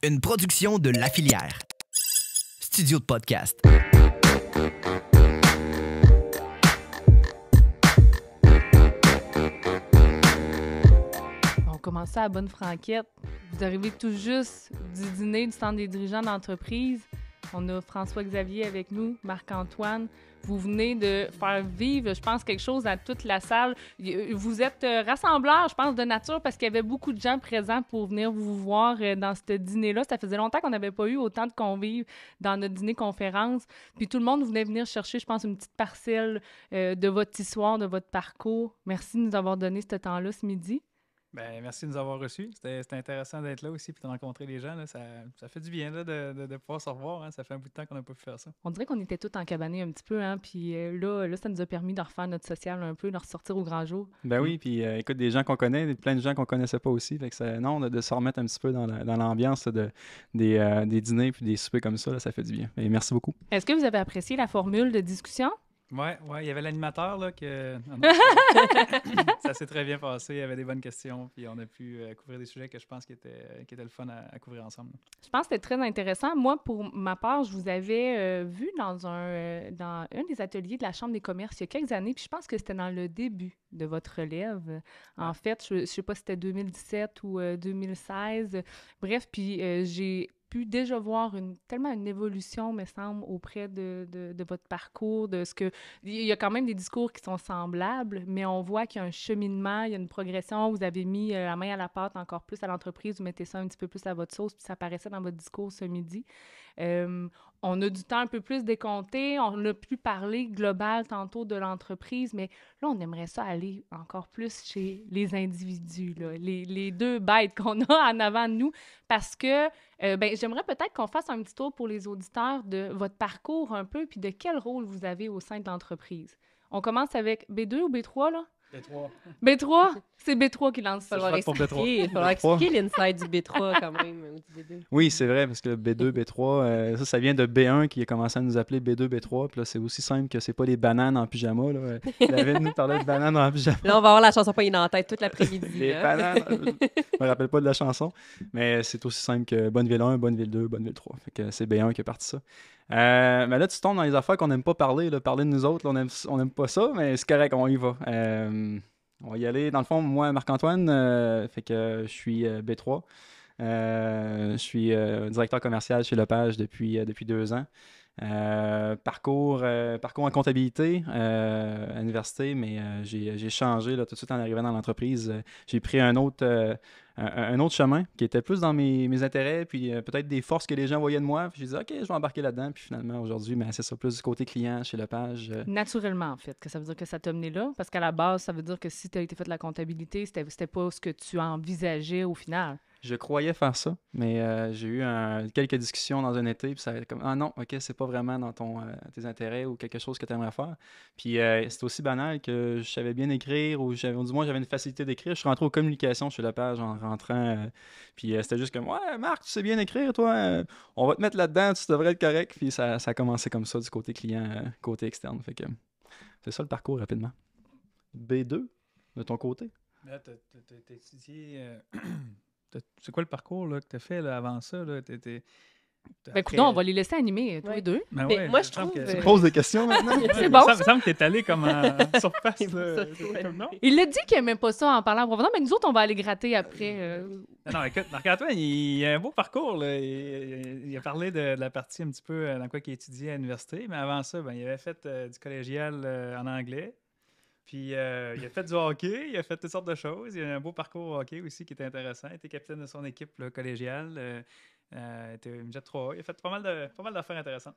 une production de La Filière. Studio de podcast. On commençait à bonne franquette. Vous arrivez tout juste du dîner du Centre des dirigeants d'entreprise. On a François-Xavier avec nous, Marc-Antoine. Vous venez de faire vivre, je pense, quelque chose à toute la salle. Vous êtes rassembleurs, je pense, de nature parce qu'il y avait beaucoup de gens présents pour venir vous voir dans ce dîner-là. Ça faisait longtemps qu'on n'avait pas eu autant de convives dans notre dîner-conférence. Puis tout le monde venir chercher, je pense, une petite parcelle de votre histoire, de votre parcours. Merci de nous avoir donné ce temps-là ce midi. Ben, merci de nous avoir reçus. C'était intéressant d'être là aussi et de rencontrer les gens. Là. Ça fait du bien là, de pouvoir se revoir. Hein. Ça fait un bout de temps qu'on n'a pas pu faire ça. On dirait qu'on était tous encabanés un petit peu. Hein? Puis là, ça nous a permis de refaire notre social un peu, de ressortir au grand jour. Ben oui, puis écoute, des gens qu'on connaît, plein de gens qu'on connaissait pas aussi. Fait que de se remettre un petit peu dans l'ambiance des dîners puis des soupers comme ça, là, ça fait du bien. Et merci beaucoup. Est-ce que vous avez apprécié la formule de discussion? Oui, il y avait l'animateur là que ça s'est très bien passé, il y avait des bonnes questions, puis on a pu couvrir des sujets que je pense qui étaient le fun à couvrir ensemble. Je pense que c'était très intéressant. Moi, pour ma part, je vous avais vu dans un des ateliers de la Chambre des commerces il y a quelques années, puis je pense que c'était dans le début de votre relève. En fait, je ne sais pas si c'était 2017 ou 2016. Bref, puis j'ai pu déjà voir tellement une évolution, me semble, auprès de votre parcours, de ce que... Il y a quand même des discours qui sont semblables, mais on voit qu'il y a un cheminement, il y a une progression. Vous avez mis la main à la pâte encore plus à l'entreprise, vous mettez ça un petit peu plus à votre sauce, puis ça apparaissait dans votre discours ce midi. On a du temps un peu plus décompté, on a pu parler global tantôt de l'entreprise, mais là, on aimerait ça aller encore plus chez les individus, là, les deux bêtes qu'on a en avant de nous, parce que j'aimerais peut-être qu'on fasse un petit tour pour les auditeurs de votre parcours un peu, puis de quel rôle vous avez au sein de l'entreprise. On commence avec B2 ou B3, là? B3. B3? C'est B3 qui lance ça. Il Il faudra expliquer l'inside du B3 quand même, ou du B2. Oui, c'est vrai, parce que le B2, B3, ça vient de B1 qui a commencé à nous appeler B2, B3. Puis là, c'est aussi simple que c'est pas les bananes en pyjama. Là. David nous parlait de bananes en pyjama. Là, on va avoir la chanson pas en tête toute l'après-midi. Les bananes. Je me rappelle pas de la chanson, mais c'est aussi simple que Bonneville 1, Bonneville 2, Bonneville 3. Fait que c'est B1 qui a parti ça. Mais là, tu tombes dans les affaires qu'on n'aime pas parler. Là. Parler de nous autres, là, on n'aime pas ça, mais c'est correct, on y va. On va y aller. Dans le fond, moi, Marc-Antoine, fait que je suis B3. Je suis directeur commercial chez Lepage depuis 2 ans. Parcours en comptabilité à l'université, mais j'ai changé là, tout de suite en arrivant dans l'entreprise. J'ai pris un autre chemin qui était plus dans mes intérêts, puis peut-être des forces que les gens voyaient de moi. Puis j'ai dit, OK, je vais embarquer là-dedans. Puis finalement, aujourd'hui, c'est ça, plus du côté client chez Lepage. Naturellement, en fait, que ça veut dire que ça t'a mené là. Parce qu'à la base, ça veut dire que si tu as été fait de la comptabilité, c'était pas ce que tu envisageais au final. Je croyais faire ça, mais j'ai eu quelques discussions dans un été, puis ça a été comme « Ah non, OK, c'est pas vraiment dans tes intérêts ou quelque chose que tu aimerais faire. » Puis c'est aussi banal que je savais bien écrire, ou du moins j'avais une facilité d'écrire. Je suis rentré aux communications chez Lepage en rentrant, puis c'était juste comme « Ouais, Marc, tu sais bien écrire, toi, on va te mettre là-dedans, tu devrais être correct. » Puis ça a commencé comme ça du côté client, côté externe. Fait que c'est ça le parcours rapidement. B2, de ton côté? Là, t'as étudié... C'est quoi le parcours là, que tu as fait là, avant ça? Là? Écoute, on va les laisser animer, tous les deux. Ben Mais moi, je trouve... Tu poses des questions maintenant? C'est bon, ça me semble que tu es allé comme en surface. Non? Il a dit qu'il n'aimait pas ça en parlant en profondeur, mais nous autres, on va aller gratter après. Non, écoute, Marc-Antoine, il a un beau parcours. Là. Il a parlé de la partie un petit peu dans quoi il étudiait à l'université, mais avant ça, il avait fait du collégial en anglais. Puis il a fait du hockey, il a fait toutes sortes de choses. Il a un beau parcours au hockey aussi qui était intéressant. Il était capitaine de son équipe là, collégiale. Il était midget 3A. Il a fait pas mal d'affaires intéressantes.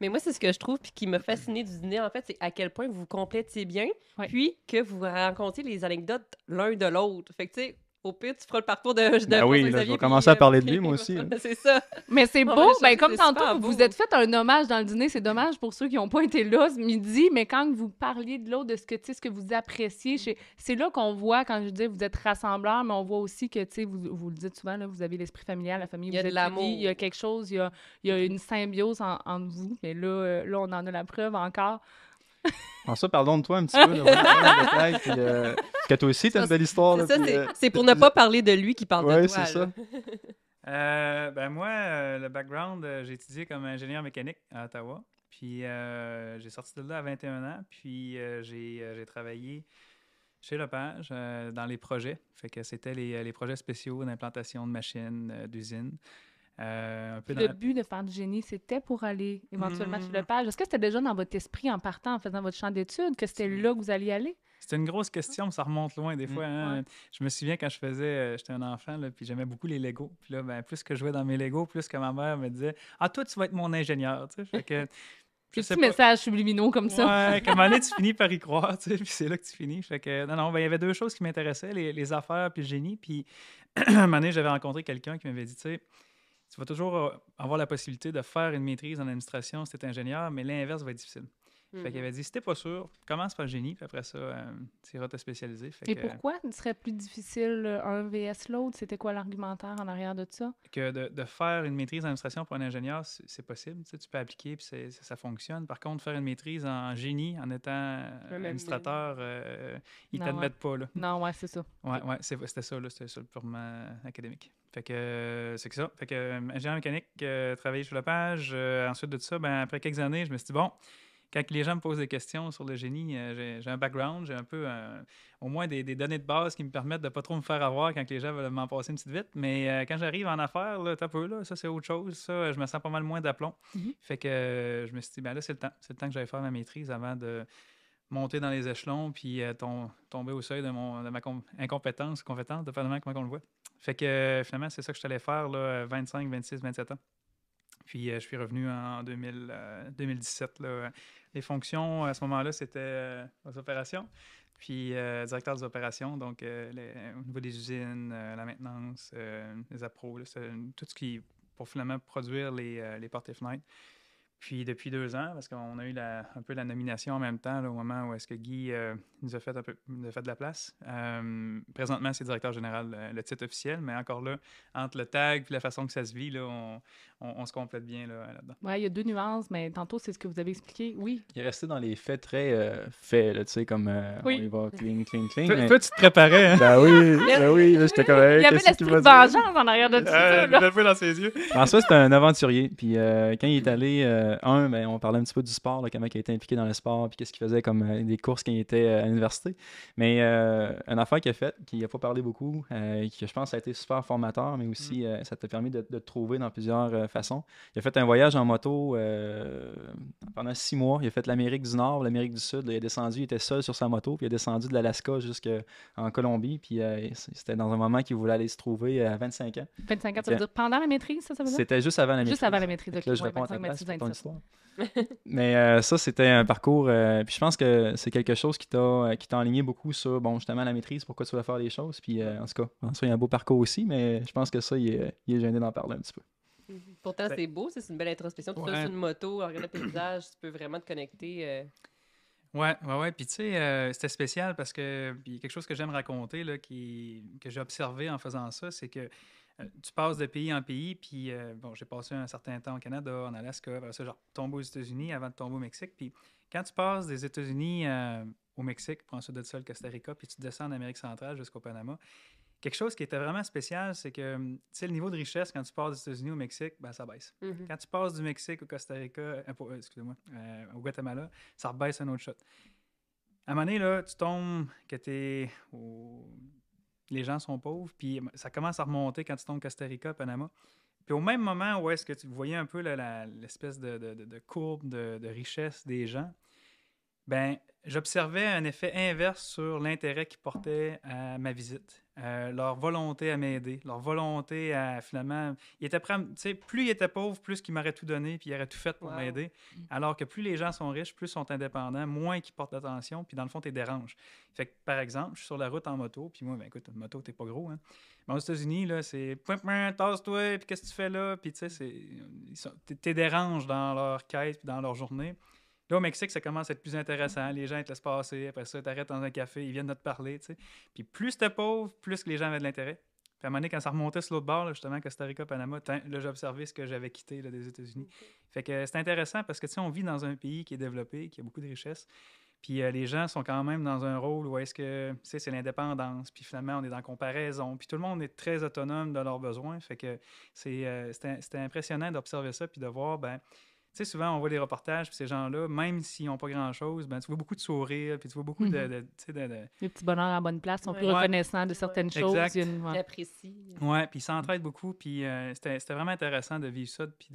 Mais moi, c'est ce que je trouve puis qui m'a fasciné du dîner, en fait, c'est à quel point vous vous complétiez bien, puis que vous racontez les anecdotes l'un de l'autre. Fait que, tu sais, au pire, tu feras le parcours de oui, là, je vais commencer à parler de lui, moi aussi. C'est ça. Mais c'est Bon, beau, ben, comme c'est tantôt, super vous beau. vous êtes fait un hommage dans le dîner. C'est dommage pour ceux qui n'ont pas été là ce midi, mais quand vous parliez de l'autre, de ce que vous appréciez, c'est là qu'on voit, quand je dis vous êtes rassembleurs, mais on voit aussi que, vous le dites souvent, là, vous avez l'esprit familial, la famille, Il y a vous de êtes l'amour. unis, il y a quelque chose, il y a une symbiose entre vous, mais là, on en a la preuve encore. En ça, pardonne-toi un petit peu. Là, puis, que toi aussi, tu as une belle histoire. Là, C'est ça, puis, c'est pour ne pas parler de lui qui parle ouais, de toi. c'est là. ça. Ben moi, le background, j'ai étudié comme ingénieur mécanique à Ottawa. Puis j'ai sorti de là à 21 ans. Puis j'ai travaillé chez Lepage dans les projets. Fait que c'était les projets spéciaux d'implantation de machines, d'usines. Un peu Le but de faire du génie, c'était pour aller éventuellement chez Lepage. Est-ce que c'était déjà dans votre esprit en partant, en faisant votre champ d'études, que c'était là que vous alliez aller? C'était une grosse question, mais ça remonte loin des fois. Hein. Ouais. Je me souviens quand j'étais un enfant, là, puis j'aimais beaucoup les Legos. Puis là, ben, plus que je jouais dans mes Legos, plus que ma mère me disait « Ah, toi, tu vas être mon ingénieur. » Tu sais, fait que, je Des sais petits pas. messages subliminaux comme ça. Ouais, qu'à un moment donné, tu finis par y croire, tu sais, puis c'est là que tu finis. Fait que, non, ben, il y avait deux choses qui m'intéressaient, les affaires puis le génie. Puis, à un moment donné, j'avais rencontré quelqu'un qui m'avait dit, tu sais, tu vas toujours avoir la possibilité de faire une maîtrise en administration si tu es ingénieur, mais l'inverse va être difficile. Fait qu'il avait dit, si t'es pas sûr, commence par le génie, puis après ça, tu iras te spécialiser. Fait Et que, pourquoi il serait plus difficile un vs l'autre? C'était quoi l'argumentaire en arrière de ça? que de faire une maîtrise en administration pour un ingénieur, c'est possible. Tu sais, tu peux appliquer, puis ça fonctionne. Par contre, faire une maîtrise en génie en étant administrateur, ils Non, t'admettent pas, là. Non, ouais, c'est ça. Ouais, c'était ça, là. C'était ça, purement académique. Fait que c'est que ça. Fait que ingénieur mécanique, travaillé chez Lepage. Ensuite de ça, ben, après quelques années, je me suis dit, bon, quand les gens me posent des questions sur le génie, j'ai un background, j'ai un peu au moins des données de base qui me permettent de pas trop me faire avoir quand les gens veulent m'en passer une petite vite. Mais quand j'arrive en affaires, là, t'as peu, là, ça c'est autre chose. Ça, je me sens pas mal moins d'aplomb. Fait que je me suis dit, ben là, c'est le temps. C'est le temps que j'aille faire ma maîtrise avant de monter dans les échelons puis tomber au seuil de ma compétence dépendamment comment on le voit. Fait que finalement, c'est ça que je suis allé faire, là, 25, 26, 27 ans. Puis je suis revenu en 2017. Là. Les fonctions, à ce moment-là, c'était aux opérations. Puis directeur des opérations, donc au niveau des usines, la maintenance, les appros, là, tout ce qui pour finalement produire les portes et fenêtres. Puis depuis 2 ans, parce qu'on a eu un peu la nomination en même temps, là, au moment où est-ce que Guy nous a fait de la place. Présentement, c'est directeur général, le titre officiel, mais encore là, entre le tag et la façon que ça se vit, là, on se complète bien là-dedans. Oui, il y a 2 nuances, mais tantôt, c'est ce que vous avez expliqué. Oui. Il est resté dans les faits très faits, là, tu sais, comme Oui. on y va clean, clean, clean. Toi, mais- toi, tu te préparais, hein? Ben oui, là, j'étais comme, hey, Il y avait qu'est-ce l'esprit qu'il de va dire? vengeance en arrière de tout ça. Je Là. le vois dans ses yeux. François, c'était un aventurier. Puis quand il est allé, ben, on parlait un petit peu du sport, là, comment il était impliqué dans le sport, puis qu'est-ce qu'il faisait comme des courses quand il était à l'université. Mais une affaire qu'il a faite, qu'il n'a pas parlé beaucoup, que je pense ça a été super formateur, mais aussi ça t'a permis de te trouver dans plusieurs façons. Il a fait un voyage en moto pendant 6 mois. Il a fait l'Amérique du Nord, l'Amérique du Sud. Il est descendu, il était seul sur sa moto, puis il est descendu de l'Alaska jusqu'en Colombie. Puis c'était dans un moment qu'il voulait aller se trouver à 25 ans. 25 ans, ça veut dire pendant la maîtrise, ça veut dire? C'était juste avant la maîtrise. Juste avant la maîtrise, Fait ok. que là, je Ouais, réponds à ta 25, place 26, pour ton 27. histoire. Mais ça, c'était un parcours. Puis je pense que c'est quelque chose qui t'a enligné beaucoup sur, bon, justement, la maîtrise, pourquoi tu voulais faire les choses. Puis en tout cas, il y a un beau parcours aussi, mais je pense que ça, il est gêné d'en parler un petit peu. Pourtant, c'est beau, c'est une belle introspection. Tu es sur une moto, regarde le paysage, tu peux vraiment te connecter. Ouais. Puis tu sais, c'était spécial parce que puis quelque chose que j'aime raconter, là, que j'ai observé en faisant ça, c'est que tu passes de pays en pays, puis bon, j'ai passé un certain temps au Canada, en Alaska, après ça, genre, tombe aux États-Unis avant de tomber au Mexique. Puis quand tu passes des États-Unis au Mexique, pour ensuite de ça, le Costa Rica, puis tu descends en Amérique centrale jusqu'au Panama, quelque chose qui était vraiment spécial, c'est que, tu sais, le niveau de richesse, quand tu passes des États-Unis au Mexique, ben, ça baisse. Quand tu passes du Mexique au Costa Rica, excusez-moi, au Guatemala, ça rebaisse un autre shot. À un moment donné, là, tu tombes, que les gens sont pauvres, puis ça commence à remonter quand tu tombes Costa Rica, Panama. Puis au même moment où est-ce que tu voyais un peu l'espèce de courbe de richesse des gens, ben, j'observais un effet inverse sur l'intérêt qu'ils portaient à ma visite. Leur volonté à m'aider, leur volonté à finalement... Ils étaient prêts, tu sais, plus ils étaient pauvres, plus qu'ils m'auraient tout donné, puis ils auraient tout fait pour m'aider. Alors que plus les gens sont riches, plus ils sont indépendants, moins qu'ils portent attention, puis dans le fond, t'es déranges. Fait que, par exemple, je suis sur la route en moto, puis moi, ben écoute, une moto, t'es pas gros, hein. Mais aux États-Unis, là, c'est « tasse-toi, puis qu'est-ce que tu fais là? » Puis tu sais, t'es déranges dans leur quête, puis dans leur journée. Là, au Mexique, ça commence à être plus intéressant. Les gens ils te laissent passer. Après ça, tu arrêtes dans un café, ils viennent de te parler. Tu sais. Puis plus t'es pauvre, plus que les gens avaient de l'intérêt. Puis à un moment donné, quand ça remontait sur l'autre bord, là, justement, Costa Rica, Panama, là, j'ai observé ce que j'avais quitté là, des États-Unis. Fait que c'est intéressant parce que tu sais, on vit dans un pays qui est développé, qui a beaucoup de richesses. Puis les gens sont quand même dans un rôle où est-ce que, tu sais, c'est l'indépendance, puis finalement, on est dans la comparaison, puis tout le monde est très autonome de leurs besoins. Fait que c'était impressionnant d'observer ça, puis de voir, ben, tu sais, souvent, on voit des reportages, puis ces gens-là, même s'ils n'ont pas grand-chose, ben, tu vois beaucoup de sourires, puis tu vois beaucoup Mhm. tu sais, Les petits bonheurs à bonne place, sont plus Ouais. reconnaissants de certaines choses. Exact. Il y a une- ouais. J'apprécie. Ouais, puis ils s'entraident beaucoup, puis c'était vraiment intéressant de vivre ça, puis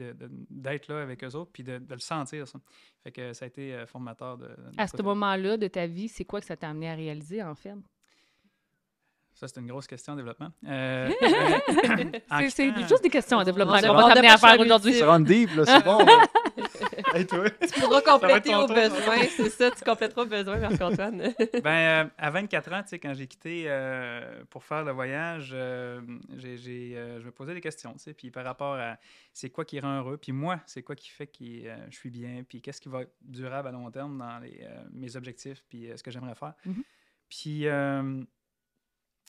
d'être là avec eux autres, puis de le sentir, ça. Fait que ça a été formateur de À ce ce côté-là. moment-là de ta vie, c'est quoi que ça t'a amené à réaliser, en fait? Ça, c'est une grosse question en développement. C'est juste des questions en développement On qu'on va t'amener à faire aujourd'hui. C'est rendre deep, là, c'est bon. Là. Hey, toi. Tu pourras Ça va compléter être ton au tour. besoin, c'est ça, tu compléteras au besoin, Marc-Antoine. Ben, à 24 ans, tu sais, quand j'ai quitté pour faire le voyage, je me posais des questions, tu sais, puis par rapport à c'est quoi qui rend heureux, puis moi, c'est quoi qui fait que je suis bien, puis qu'est-ce qui va être durable à long terme dans mes objectifs, puis ce que j'aimerais faire. Mhm. Puis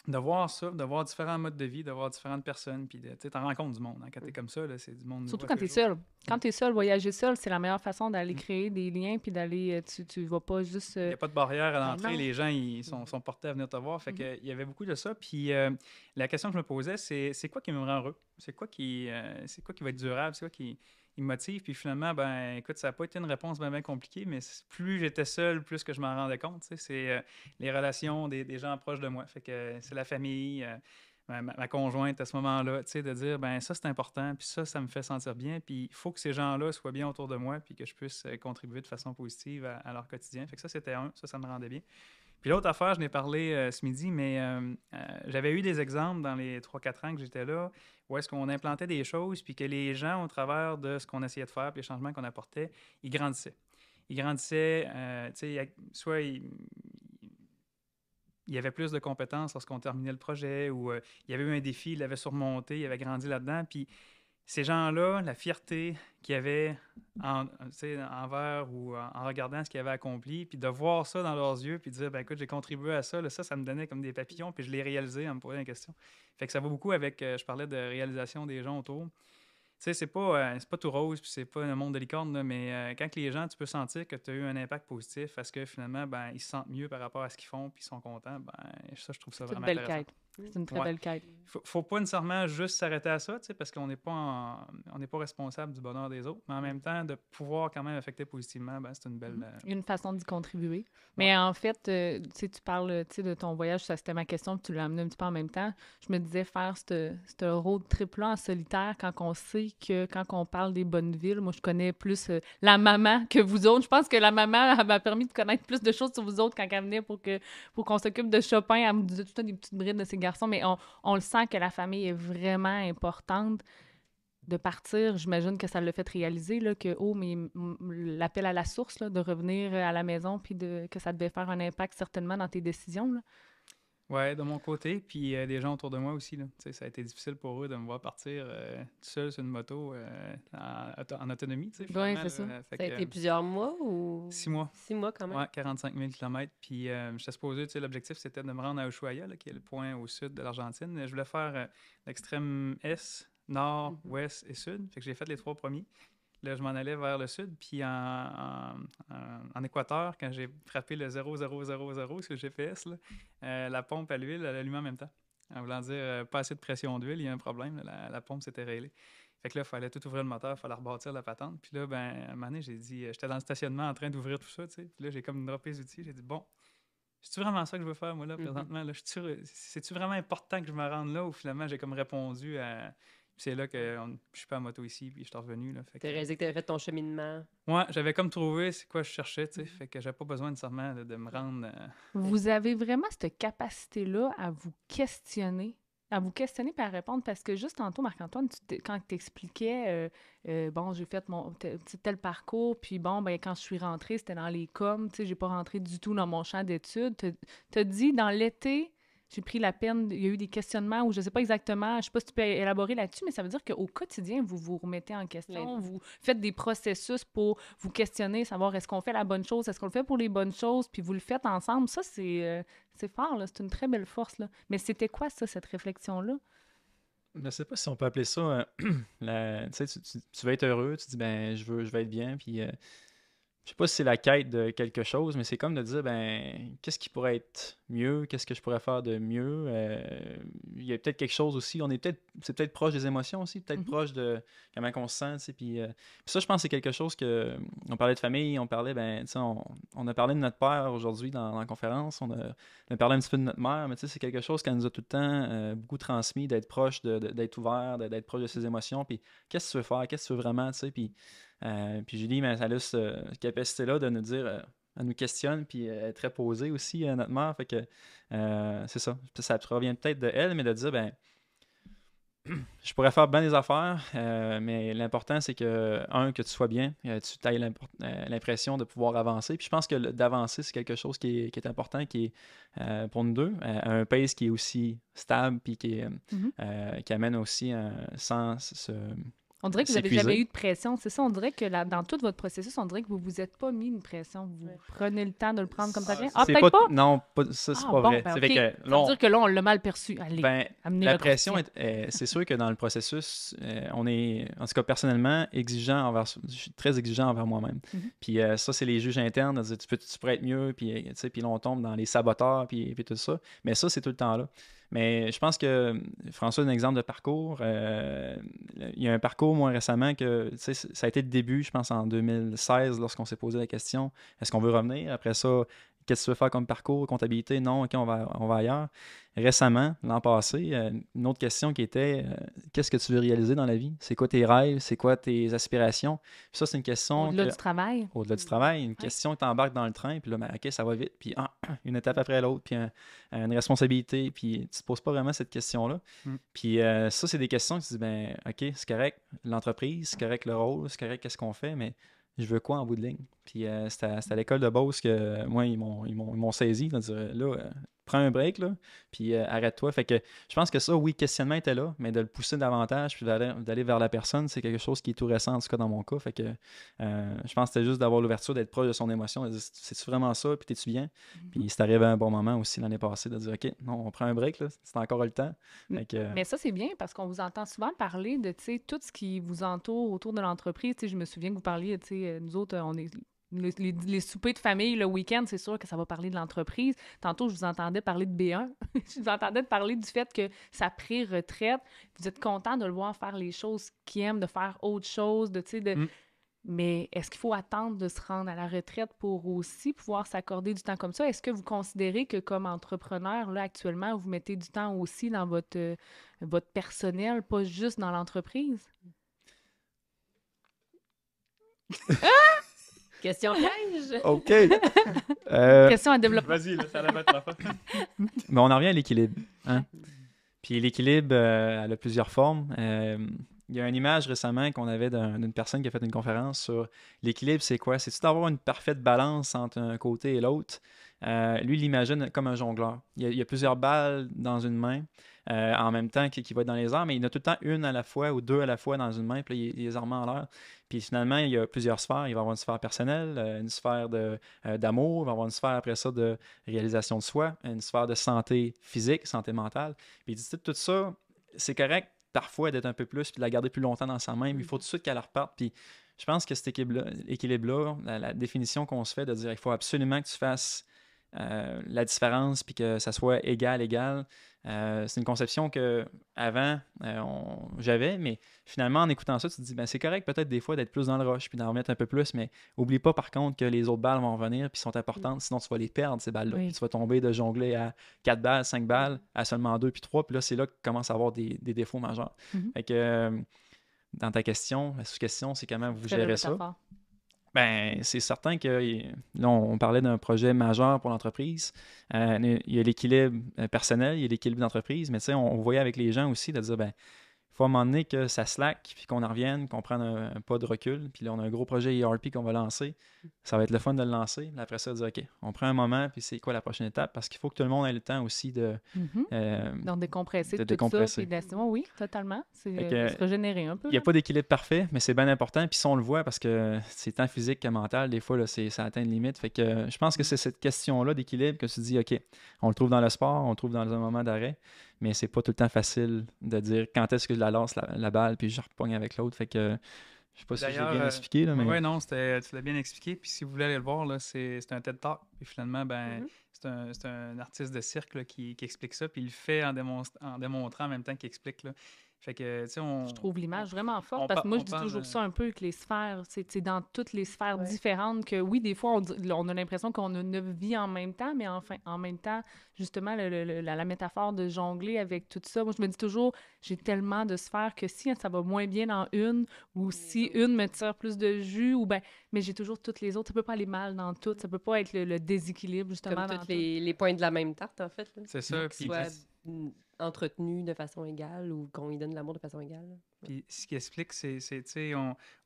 de voir ça, de voir différents modes de vie, de voir différentes personnes, puis tu sais, t'en rencontres du monde. Hein, quand t'es comme ça, là, c'est du monde. Surtout nouveau quand tous tu es les jours. seul. Quand tu es seul, voyager seul, c'est la meilleure façon d'aller créer des liens puis d'aller. Tu vas pas juste. Il n'y a pas de barrière à l'entrée. non. Les gens ils sont portés à venir te voir. Fait que, il y avait beaucoup de ça. Puis la question que je me posais, c'est quoi qui me rend heureux? C'est quoi qui va être durable? C'est quoi qui me motive? Puis finalement, ben écoute, ça n'a pas été une réponse bien compliquée, mais plus j'étais seul, plus que je m'en rendais compte. Tu sais, c'est les relations des gens proches de moi. Fait que c'est la famille. Ma conjointe à ce moment-là, tu sais, de dire, ben ça, c'est important, puis ça me fait sentir bien, puis il faut que ces gens-là soient bien autour de moi, puis que je puisse contribuer de façon positive à leur quotidien. Fait que ça, c'était ça me rendait bien. Puis l'autre affaire, je n'ai parlé ce midi, mais j'avais eu des exemples dans les 3-4 ans que j'étais là, où est-ce qu'on implantait des choses, puis que les gens, au travers de ce qu'on essayait de faire, puis les changements qu'on apportait, ils grandissaient. Ils grandissaient, tu sais, soit il y avait plus de compétences lorsqu'on terminait le projet ou il y avait eu un défi, il l'avait surmonté, il avait grandi là-dedans. Puis ces gens-là, la fierté qu'ils avaient envers ou en regardant ce qu'ils avaient accompli, puis de voir ça dans leurs yeux, puis de dire, ben écoute, j'ai contribué à ça, là, ça me donnait comme des papillons, puis je l'ai réalisé en me posant des questions. Fait que ça va beaucoup avec, je parlais de réalisation des gens autour. Tu sais, c'est pas tout rose, puis c'est pas un monde de licorne, là, mais quand les gens, tu peux sentir que tu as eu un impact positif parce que finalement, ben, ils se sentent mieux par rapport à ce qu'ils font, puis ils sont contents, ben, ça, je trouve ça C'est une vraiment belle intéressant. quête. C'est une très Ouais. belle quête. Faut pas nécessairement juste s'arrêter à ça, tu sais, parce qu'on n'est pas responsable du bonheur des autres, mais en même temps, de pouvoir quand même affecter positivement, ben, c'est une belle... Une façon d'y contribuer. Mais en fait, tu sais, tu parles de ton voyage, ça c'était ma question, puis tu l'as amené un petit peu en même temps. Je me disais faire ce road trip-là en solitaire quand on sait que quand on parle des bonnes villes, moi je connais plus la maman que vous autres. Je pense que la maman elle m'a permis de connaître plus de choses sur vous autres quand elle venait pour qu'on s'occupe de Chopin. Elle me disait tout le temps des petites brides de ses garçons, mais on le sent que la famille est vraiment importante. De partir, j'imagine que ça l'a fait réaliser là, que l'appel à la source, là, de revenir à la maison, puis que ça devait faire un impact certainement dans tes décisions. Là. Ouais, de mon côté, puis des gens autour de moi aussi. Là. Tu sais, ça a été difficile pour eux de me voir partir tout seul sur une moto en autonomie. Tu sais, Ouais, finalement, c'est là. ça. Fait Ça a que, été plusieurs mois ou... 6 mois. 6 mois quand même. Ouais, 45 000 km. Puis j'étais supposé, tu sais, l'objectif, c'était de me rendre à Ushuaia, là, qui est le point au sud de l'Argentine. Je voulais faire l'extrême est, nord, ouest et sud. Fait que j'ai fait les 3 premiers. Là, je m'en allais vers le sud. Puis en Équateur, quand j'ai frappé le 0000 sur le GPS, là, la pompe à l'huile, elle allumait en même temps. En voulant dire, pas assez de pression d'huile, il y a un problème. Là, la pompe s'était rayée. Fait que là, il fallait tout ouvrir le moteur, il fallait rebâtir la patente. Puis là, ben, à un moment donné, j'ai dit, j'étais dans le stationnement en train d'ouvrir tout ça, tu sais. Puis là, j'ai comme droppé les outils. J'ai dit, bon, c'est-tu vraiment ça que je veux faire, moi, là, présentement? Là, c'est-tu vraiment important que je me rende là? Ou finalement, j'ai comme répondu à... Puis c'est là que je suis pas en moto ici, puis je suis revenu. Là, fait T'as que... réalisé que t'avais fait ton cheminement. Ouais, j'avais comme trouvé c'est quoi je cherchais, tu sais. Fait que j'avais pas besoin nécessairement de me rendre... Vous avez vraiment cette capacité-là à vous questionner et à répondre, parce que juste tantôt, Marc-Antoine, quand tu expliquais, bon, j'ai fait mon tel parcours, puis bon, ben quand je suis rentrée, c'était dans les coms, tu sais, j'ai pas rentré du tout dans mon champ d'études. T'as dit, dans l'été, j'ai pris la peine, il y a eu des questionnements où je sais pas exactement, je sais pas si tu peux élaborer là-dessus, mais ça veut dire qu'au quotidien, vous vous remettez en question, vous faites des processus pour vous questionner, savoir est-ce qu'on fait la bonne chose, est-ce qu'on le fait pour les bonnes choses, puis vous le faites ensemble. Ça, c'est fort, là, c'est une très belle force, là. Mais c'était quoi, ça, cette réflexion-là? Je sais pas si on peut appeler ça... tu sais, tu veux être heureux, tu dis, ben, je vais être bien, puis je sais pas si c'est la quête de quelque chose, mais c'est comme de dire, ben, qu'est-ce qui pourrait être mieux? Qu'est-ce que je pourrais faire de mieux? Il y a peut-être quelque chose aussi. C'est peut-être proche des émotions aussi, peut-être proche de comment on se sent, tu sais. Puis ça, je pense que c'est quelque chose on parlait de famille, on parlait, ben, tu sais, on a parlé de notre père aujourd'hui dans la conférence, on a parlé un petit peu de notre mère, mais tu sais, c'est quelque chose qu'elle nous a tout le temps beaucoup transmis, d'être proche, d'être ouvert, d'être proche de ses émotions. Puis qu'est-ce que tu veux faire? Qu'est-ce que tu veux vraiment, tu sais? Puis Julie, ben, elle a cette capacité-là de nous dire, elle nous questionne, puis elle est très posée aussi, notre mère. Fait que c'est ça. Ça provient peut-être de elle, mais de dire, ben, je pourrais faire bien des affaires, mais l'important, c'est que tu sois bien, tu aies l'impression de pouvoir avancer. Puis je pense que d'avancer, c'est quelque chose qui est important, qui est pour nous deux, à un pace qui est aussi stable, puis qui amène aussi sans On dirait que vous n'avez s'épuiser. jamais eu de pression. C'est ça, on dirait que dans tout votre processus, on dirait que vous vous êtes pas mis une pression. Vous prenez le temps de le prendre comme ça vient. Ah, C'est peut-être pas? Non, ça, c'est pas bon, vrai. ben, Ça OK. fait que, Ça veut dire que là, on l'a mal perçu. Allez, amenez la votre pression, question. c'est sûr que dans le processus, on est, en tout cas personnellement, je suis très exigeant envers moi-même. Puis ça, c'est les juges internes, de dire, tu pourrais être mieux, puis, tu sais, puis là, on tombe dans les saboteurs, puis tout ça. Mais ça, c'est tout le temps là. Mais je pense que François, un exemple de parcours, il y a un parcours, moi, récemment, que ça a été le début, je pense, en 2016, lorsqu'on s'est posé la question, est-ce qu'on veut revenir? Après ça, qu'est-ce que tu veux faire comme parcours? Comptabilité? Non, OK, on va ailleurs. Récemment, l'an passé, une autre question qui était qu'est-ce que tu veux réaliser dans la vie? C'est quoi tes rêves? C'est quoi tes aspirations? Puis ça, c'est une question. Au-delà du travail. Au-delà du travail, une question que tu embarques dans le train, puis là, ben, OK, ça va vite, puis une étape après l'autre, puis une responsabilité, puis tu te poses pas vraiment cette question-là. Puis ça, c'est des questions que tu dis, ben, OK, c'est correct, l'entreprise, c'est correct le rôle, c'est correct qu'est-ce qu'on fait, mais je veux quoi en bout de ligne? Puis c'était à l'école de Beauce que moi, ils m'ont saisi, de dire, là, prends un break, là, puis arrête-toi. Fait que je pense que ça, oui, le questionnement était là, mais de le pousser davantage, puis d'aller vers la personne, c'est quelque chose qui est tout récent, en tout cas dans mon cas. Fait que je pense que c'était juste d'avoir l'ouverture, d'être proche de son émotion, de dire, c'est-tu vraiment ça, puis t'es-tu bien? Puis c'est arrivé à un bon moment aussi l'année passée, de dire, OK, non, on prend un break, là, c'est encore le temps. Fait que, Mais ça, c'est bien parce qu'on vous entend souvent parler de, tu sais, tout ce qui vous entoure autour de l'entreprise. Tu sais, je me souviens que vous parliez, tu sais, nous autres, on est... Les soupers de famille le week-end, c'est sûr que ça va parler de l'entreprise. Tantôt, je vous entendais parler de B1. Je vous entendais parler du fait que sa pré-retraite, vous êtes content de le voir faire les choses qu'il aime, de faire autre chose, de, tu sais, Mais est-ce qu'il faut attendre de se rendre à la retraite pour aussi pouvoir s'accorder du temps comme ça? Est-ce que vous considérez que comme entrepreneur, là, actuellement, vous mettez du temps aussi dans votre personnel, pas juste dans l'entreprise? Question piège. OK. Question à développer. Vas-y, là, ça la mettre la fois. Mais on en revient à l'équilibre. Hein? Puis l'équilibre, elle a plusieurs formes. Il y a une image récemment qu'on avait d'une personne qui a fait une conférence sur l'équilibre, c'est quoi? C'est-tu d'avoir une parfaite balance entre un côté et l'autre? Lui, il l'imagine comme un jongleur. Il y a plusieurs balles dans une main en même temps qui va être dans les airs, mais il y en a tout le temps une à la fois ou deux à la fois dans une main, puis là, il les arme en l'air. Puis finalement, il y a plusieurs sphères. Il va y avoir une sphère personnelle, une sphère d'amour, il va y avoir une sphère après ça de réalisation de soi, une sphère de santé physique, santé mentale. Puis il dit tout ça, c'est correct parfois d'être un peu plus, puis de la garder plus longtemps dans sa main, mais il faut tout de suite qu'elle reparte. Puis je pense que cet équilibre-là, la définition qu'on se fait de dire il faut absolument que tu fasses la différence puis que ça soit égal. C'est une conception que avant j'avais, mais finalement en écoutant ça, tu te dis ben c'est correct peut-être des fois d'être plus dans le rush puis d'en remettre un peu plus, mais oublie pas par contre que les autres balles vont revenir puis sont importantes, sinon tu vas les perdre ces balles-là. Oui. Tu vas tomber de jongler à 4 balles, 5 balles, à seulement 2 puis 3, puis là c'est là que tu commences à avoir des défauts majeurs. Fait que dans ta question, la sous-question, c'est comment vous gérez ça. Ben, c'est certain que là, on parlait d'un projet majeur pour l'entreprise. Il y a l'équilibre personnel, il y a l'équilibre d'entreprise, mais tu sais, on voyait avec les gens aussi de dire, ben, il faut à un moment donné que ça slack, puis qu'on en revienne, qu'on prenne un pas de recul. Puis là, on a un gros projet ERP qu'on va lancer. Ça va être le fun de le lancer. Puis après ça, dire, OK, on prend un moment, puis c'est quoi la prochaine étape? Parce qu'il faut que tout le monde ait le temps aussi de... Donc, décompresser de tout décompresser. ça. Oui, totalement. C'est se régénérer un peu. Il n'y a pas d'équilibre parfait, mais c'est bien important. Puis ça, on le voit parce que c'est tant physique que mental. Des fois, là, ça atteint une limite. Fait que je pense que c'est cette question-là d'équilibre que tu dis, OK, on le trouve dans le sport, on le trouve dans un moment d'arrêt, mais c'est pas tout le temps facile de dire quand est-ce que je la lance la balle puis je repogne avec l'autre. Fait que Je sais pas si j'ai D'ailleurs, bien expliqué, là, mais... Oui, non, tu l'as bien expliqué. Puis si vous voulez aller le voir, là, c'est un TED Talk. Puis finalement, ben, c'est un artiste de cirque là, qui explique ça. Puis il le fait en démontrant en même temps qu'il explique. Là. Fait que, tu sais, Je trouve l'image vraiment forte parce que moi, je dis toujours ça un peu que les sphères, c'est dans toutes les sphères différentes que, oui, des fois, on a l'impression qu'on a 9 vies en même temps, mais enfin, en même temps, justement, la métaphore de jongler avec tout ça, moi, je me dis toujours, j'ai tellement de sphères que si ça va moins bien dans une ou si une me tire plus de jus, ou ben, mais j'ai toujours toutes les autres. Ça peut pas aller mal dans toutes, ça peut pas être le déséquilibre, justement. Comme tous les points de la même tarte, en fait. Là. C'est ça. Puis entretenu de façon égale ou qu'on lui donne de l'amour de façon égale. Puis ce qui explique, c'est tu sais,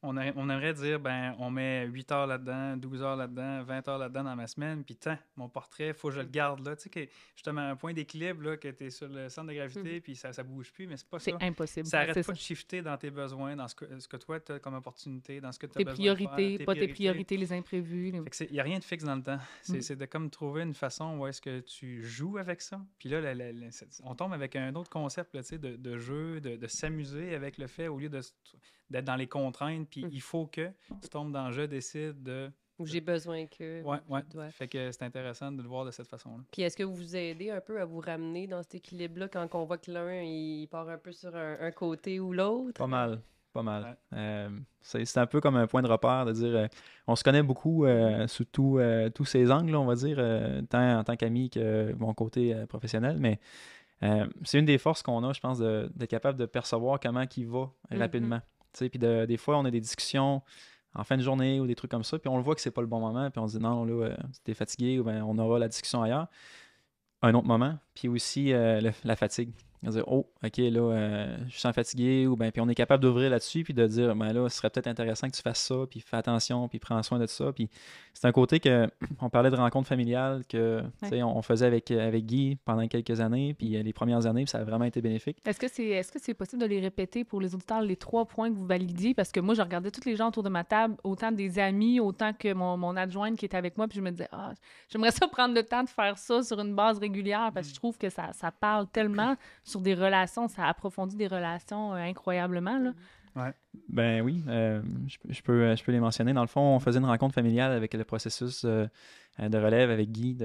on aimerait dire, ben on met 8 heures là-dedans, 12 heures là-dedans, 20 heures là-dedans dans ma semaine, puis mon portrait, il faut que je le garde là. Tu sais, que justement, un point d'équilibre, là, que tu es sur le centre de gravité, puis ça bouge plus, mais c'est pas ça. C'est impossible. Ça arrête pas de shifter dans tes besoins, dans ce que toi, tu as comme opportunité, dans ce que tu as tes besoin priorités, de faire, pas tes priorités, les imprévus. Il n'y a rien de fixe dans le temps. C'est de comme trouver une façon où est-ce que tu joues avec ça. Puis là, on tombe avec un autre concept là, de jeu, de s'amuser avec le fait, au lieu d'être dans les contraintes, puis il faut que tu tombes dans le jeu, décide de... Ou j'ai besoin que... Ouais. Fait que c'est intéressant de le voir de cette façon-là. Puis est-ce que vous vous aidez un peu à vous ramener dans cet équilibre-là quand on voit que l'un, il part un peu sur un côté ou l'autre? Pas mal. Ouais. C'est un peu comme un point de repère de dire on se connaît beaucoup sous tous ces angles, on va dire, tant en tant qu'ami que mon côté professionnel, mais c'est une des forces qu'on a, je pense, d'être capable de percevoir comment il va rapidement. Puis des fois, on a des discussions en fin de journée ou des trucs comme ça, puis on le voit que c'est pas le bon moment, puis on se dit non, là, t'es fatigué, ou bien on aura la discussion ailleurs. Un autre moment, puis aussi la fatigue. On va dire, oh, OK, là, je sens fatigué, ou bien, puis on est capable d'ouvrir là-dessus, puis de dire, ben là, ce serait peut-être intéressant que tu fasses ça, puis fais attention, puis prends soin de ça. Puis c'est un côté que, on parlait de rencontres familiales que, tu sais, on faisait avec Guy pendant quelques années, puis les premières années, puis ça a vraiment été bénéfique. Est-ce que c'est possible de les répéter pour les auditeurs, les 3 points que vous validiez? Parce que moi, je regardais tous les gens autour de ma table, autant des amis, autant que mon adjointe qui était avec moi, puis je me disais, j'aimerais ça prendre le temps de faire ça sur une base régulière, parce que je trouve que ça parle tellement sur des relations, ça approfondit des relations incroyablement, là. Ouais. Ben oui, je peux les mentionner. Dans le fond, on faisait une rencontre familiale avec le processus de relève avec Guy.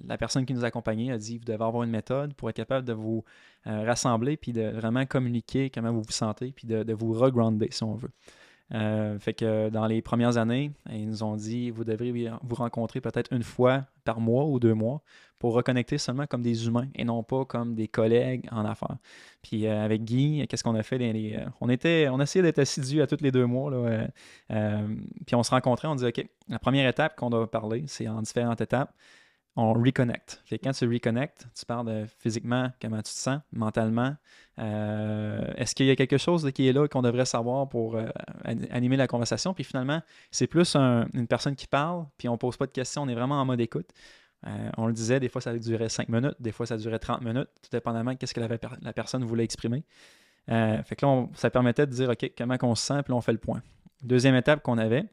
La personne qui nous accompagnait a dit, vous devez avoir une méthode pour être capable de vous rassembler puis de vraiment communiquer comment vous vous sentez puis de vous regrounder, si on veut. Fait que dans les premières années, ils nous ont dit, vous devriez vous rencontrer peut-être une fois par mois ou 2 mois pour reconnecter seulement comme des humains et non pas comme des collègues en affaires. Puis avec Guy, qu'est-ce qu'on a fait? On essayait d'être assidus à tous les 2 mois. Là, puis on se rencontrait, on disait, OK, la première étape qu'on doit parler, c'est en différentes étapes. On reconnecte. Quand tu reconnectes, tu parles de physiquement, comment tu te sens, mentalement. Est-ce qu'il y a quelque chose qui est là qu'on devrait savoir pour animer la conversation? Puis finalement, c'est plus une personne qui parle, puis on ne pose pas de questions, on est vraiment en mode écoute. On le disait, des fois ça durait 5 minutes, des fois ça durait 30 minutes, tout dépendamment de ce que la personne voulait exprimer. Fait que là, ça permettait de dire, OK, comment on se sent, puis là, on fait le point. Deuxième étape qu'on avait,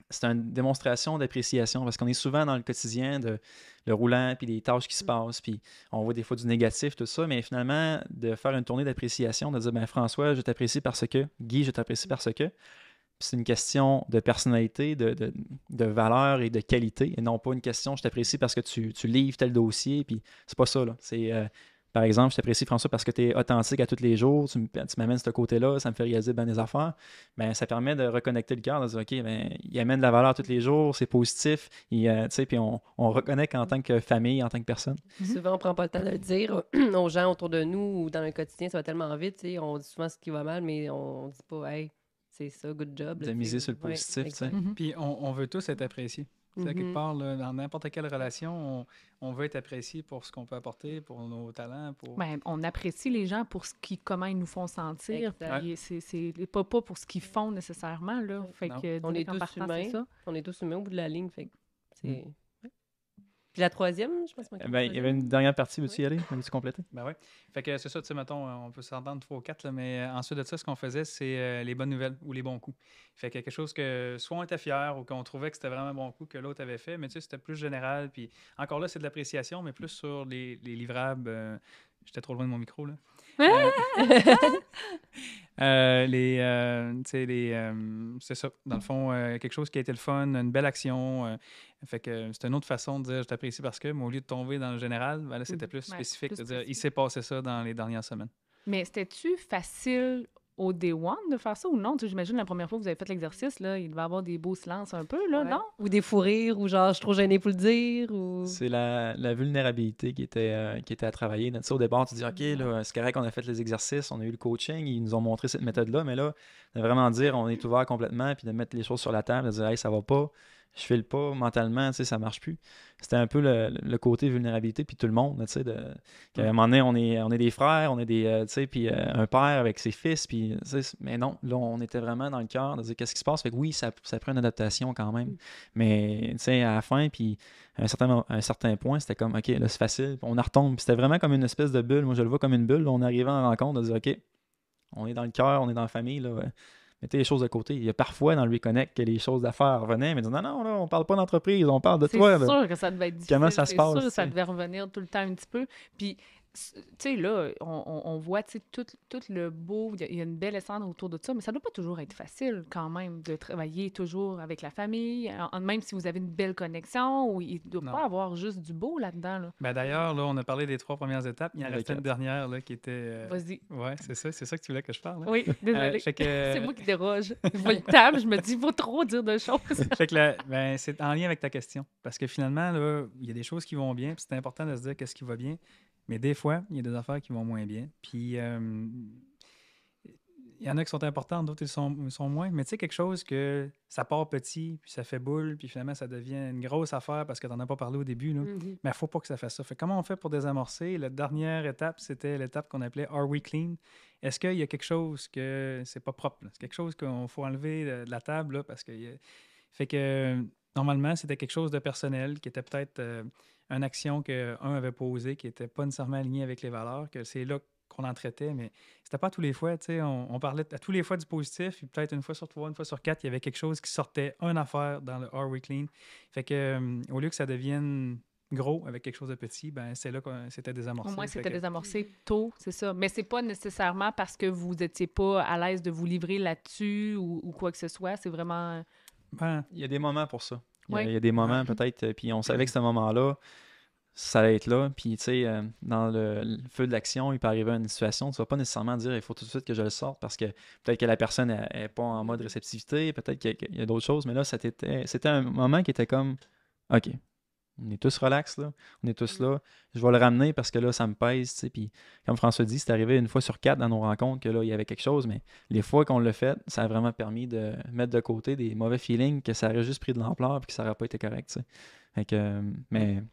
c'est une démonstration d'appréciation parce qu'on est souvent dans le quotidien de le roulant puis des tâches qui se passent puis on voit des fois du négatif, tout ça, mais finalement, de faire une tournée d'appréciation, de dire, ben François, je t'apprécie parce que, Guy, je t'apprécie parce que. Puis c'est une question de personnalité, de valeur et de qualité et non pas une question, je t'apprécie parce que tu livres tel dossier puis c'est pas ça, là. C'est... par exemple, je t'apprécie, François, parce que tu es authentique à tous les jours, tu m'amènes ce côté-là, ça me fait réaliser bien des affaires. Ben, ça permet de reconnecter le cœur, de dire, OK, ben, il amène de la valeur tous les jours, c'est positif, puis on reconnecte en tant que famille, en tant que personne. Souvent, on ne prend pas le temps de le dire aux gens autour de nous ou dans le quotidien, ça va tellement vite, on dit souvent ce qui va mal, mais on ne dit pas, hey, c'est ça, good job. De miser sur le positif, tu sais. Puis on veut tous être appréciés. Quelque part, là, dans n'importe quelle relation, on veut être apprécié pour ce qu'on peut apporter, pour nos talents. Ben, on apprécie les gens pour comment ils nous font sentir. C'est pas pour ce qu'ils font nécessairement. Là. Fait que, on est tous humains. Ça. On est tous humains au bout de la ligne. Fait que c'est... Puis la troisième, je pense. Il y avait une dernière partie, veux-tu y aller? Veux-tu compléter? Ben oui. Fait que c'est ça, tu sais, mettons, on peut s'entendre 3 ou 4, là, mais ensuite de ça, ce qu'on faisait, c'est les bonnes nouvelles ou les bons coups. Fait que quelque chose que soit on était fiers ou qu'on trouvait que c'était vraiment un bon coup que l'autre avait fait, mais tu sais, c'était plus général. Puis encore là, c'est de l'appréciation, mais plus sur les livrables J'étais trop loin de mon micro, là. C'est ça. Dans le fond, quelque chose qui a été le fun, une belle action. Fait que c'est une autre façon de dire je t'apprécie parce que, mais au lieu de tomber dans le général, ben là, c'était plus spécifique de dire il s'est passé ça dans les dernières semaines. Mais c'était-tu facile au day one de faire ça ou non? Tu sais, j'imagine la première fois que vous avez fait l'exercice, là, il devait y avoir des beaux silences un peu, là, non? Ou des fous rires, ou genre, je suis trop gênée pour le dire, ou... C'est la vulnérabilité qui était à travailler. Tu sais, au départ, tu dis, OK, là, c'est correct, on a fait les exercices, on a eu le coaching, ils nous ont montré cette méthode-là, mais là, de vraiment dire, on est ouvert complètement, puis de mettre les choses sur la table, de dire, hey, ça va pas, je file pas mentalement, tu sais, ça marche plus. C'était un peu le côté vulnérabilité, puis tout le monde, tu sais, qu'à un moment donné, on est des frères, on est des, tu sais, puis un père avec ses fils, puis, tu sais, mais non, là, on était vraiment dans le cœur de dire, qu'est-ce qui se passe? Fait que oui, ça prend une adaptation quand même, mais, tu sais, à la fin, puis à un certain point, c'était comme, OK, là, c'est facile, on en retombe. Puis c'était vraiment comme une espèce de bulle. Moi, je le vois comme une bulle. Là, on arrivait en rencontre, de dire, OK, on est dans le cœur, on est dans la famille, là, mettez les choses de côté. Il y a parfois dans le Reconnect que les choses d'affaires revenaient, mais disent, non, non, là, on parle pas d'entreprise, on parle de toi. C'est là. sûr que ça devait être difficile. Comment ça se passe? C'est sûr que ça tu sais. devait revenir tout le temps un petit peu. Puis, tu sais, là, on voit, tu sais, tout le beau, il y a une belle essence autour de ça, mais ça doit pas toujours être facile, quand même, de travailler toujours avec la famille, même si vous avez une belle connexion, ou il doit Non. pas avoir juste du beau là-dedans, là. Ben d'ailleurs, là, on a parlé des 3 premières étapes. Il y en Avec restait une dernière là, qui était. Vas-y. Ouais, c'est ça que tu voulais que je parle. Là. Oui, désolée. Fait que, C'est moi qui déroge. Je vois le table, je me dis, il faut trop dire de choses. fait que ben, c'est en lien avec ta question. Parce que finalement, là, il y a des choses qui vont bien, puis c'est important de se dire qu'est-ce qui va bien. Mais des fois, il y a des affaires qui vont moins bien. Puis il y en a qui sont importantes, d'autres ils sont moins. Mais tu sais, quelque chose que ça part petit, puis ça fait boule, puis finalement, ça devient une grosse affaire parce que tu n'en as pas parlé au début. Là. Mhm. Mais il ne faut pas que ça fasse ça. Fait que comment on fait pour désamorcer? La dernière étape, c'était l'étape qu'on appelait Are We Clean? Est-ce qu'il y a quelque chose que c'est pas propre? Là? C'est quelque chose qu'il faut enlever de la table là, parce que. Fait que normalement, c'était quelque chose de personnel qui était peut-être une action qu'un avait posée qui n'était pas nécessairement alignée avec les valeurs, que c'est là qu'on en traitait, mais c'était pas tous les fois, tu sais, on parlait à tous les fois du positif, puis peut-être une fois sur 3, une fois sur 4, il y avait quelque chose qui sortait, une affaire dans le Are We Clean? Fait que au lieu que ça devienne gros avec quelque chose de petit, ben c'est là que c'était désamorcé. Au moins, Fait c'était que- désamorcé tôt, c'est ça. Mais c'est pas nécessairement parce que vous n'étiez pas à l'aise de vous livrer là-dessus ou quoi que ce soit. C'est vraiment... Ben, Il y a des moments pour ça. Ouais. Il y a des moments peut-être, puis on savait que ce moment-là, ça allait être là. Puis tu sais, dans le feu de l'action, il peut arriver une situation, tu vas pas nécessairement dire il faut tout de suite que je le sorte parce que peut-être que la personne n'est pas en mode réceptivité, peut-être qu'il y a d'autres choses, mais là, c'était un moment qui était comme OK, on est tous relax là, on est tous là, je vais le ramener parce que là, ça me pèse, tu sais. Puis comme François dit, c'est arrivé une fois sur 4 dans nos rencontres que là, il y avait quelque chose, mais les fois qu'on l'a fait, ça a vraiment permis de mettre de côté des mauvais feelings, que ça aurait juste pris de l'ampleur et que ça n'aurait pas été correct, tu sais. Fait que, mais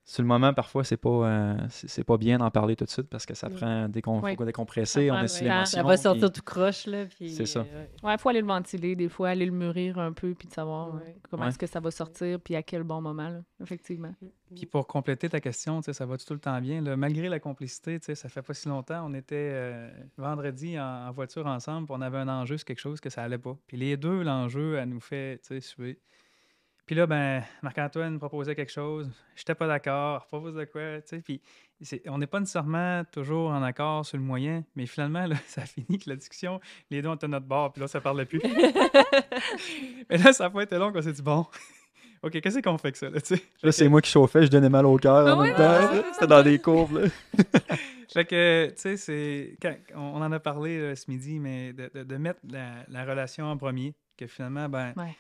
sur le moment, parfois, c'est pas bien d'en parler tout de suite parce que ça prend Oui. faut décompresser, Ça on prend est sur du temps. l'émotion. Ça va sortir puis- tout croche, là, puis... C'est ça. Ouais, il faut aller le ventiler des fois, aller le mûrir un peu, puis de savoir Ouais. comment Ouais. est-ce que ça va sortir, puis à quel bon moment, là, effectivement. Puis pour compléter ta question, tu sais, ça va tout le temps bien. Là, malgré la complicité, tu sais, ça fait pas si longtemps, on était vendredi en voiture ensemble, puis on avait un enjeu sur quelque chose que ça allait pas. Puis les deux, l'enjeu, elle nous fait, tu sais, suer. Puis là, ben, Marc-Antoine proposait quelque chose, j'étais pas d'accord, propose de quoi, tu sais, puis on n'est pas nécessairement toujours en accord sur le moyen, mais finalement, là, ça a fini que la discussion, les deux, on était à notre bord, puis là, ça parlait plus. Mais là, ça n'a pas été long qu'on s'est dit, bon, OK, qu'est-ce qu'on fait que ça, là, tu sais? Là, c'est moi qui chauffais, je donnais mal au cœur en Ah même ouais, temps. C'était dans des courbes. Là. Fait que, tu sais, on en a parlé ce midi, mais de mettre la relation en premier, que finalement, ben, Ouais.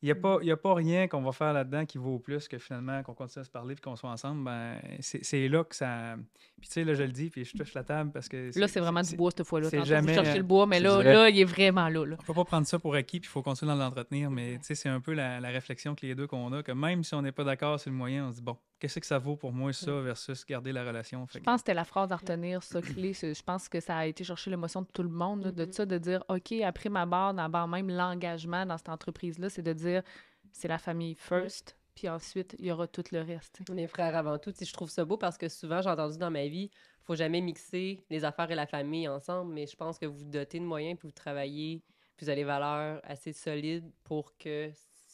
il n'y a pas rien qu'on va faire là-dedans qui vaut plus que finalement qu'on continue à se parler puis qu'on soit ensemble. Ben, c'est là que ça. Puis tu sais, là, je le dis, puis je touche la table parce que. Là, c'est vraiment du bois cette fois-là. c'est Tantôt, jamais, vous cherchez le bois, mais c'est là, vrai. là, il est vraiment là. On peut pas prendre ça pour acquis, puis il faut continuer à l'entretenir, mais tu sais, c'est un peu la réflexion que les deux qu'on a, que même si on n'est pas d'accord sur le moyen, on se dit, bon, qu'est-ce que ça vaut pour moi, ça, versus garder la relation? Fait Je pense que c'était la phrase à retenir, ça, clé. Je pense que ça a été chercher l'émotion de tout le monde, là, de ça, de dire, OK, après ma barre, d'abord même l'engagement dans cette entreprise-là, c'est de dire, c'est la famille first, puis ensuite, il y aura tout le reste. On est frères avant tout. Tu sais, je trouve ça beau parce que souvent, j'ai entendu dans ma vie, faut jamais mixer les affaires et la famille ensemble, mais je pense que vous dotez de moyens, puis vous travaillez, puis vous avez des valeurs assez solides pour que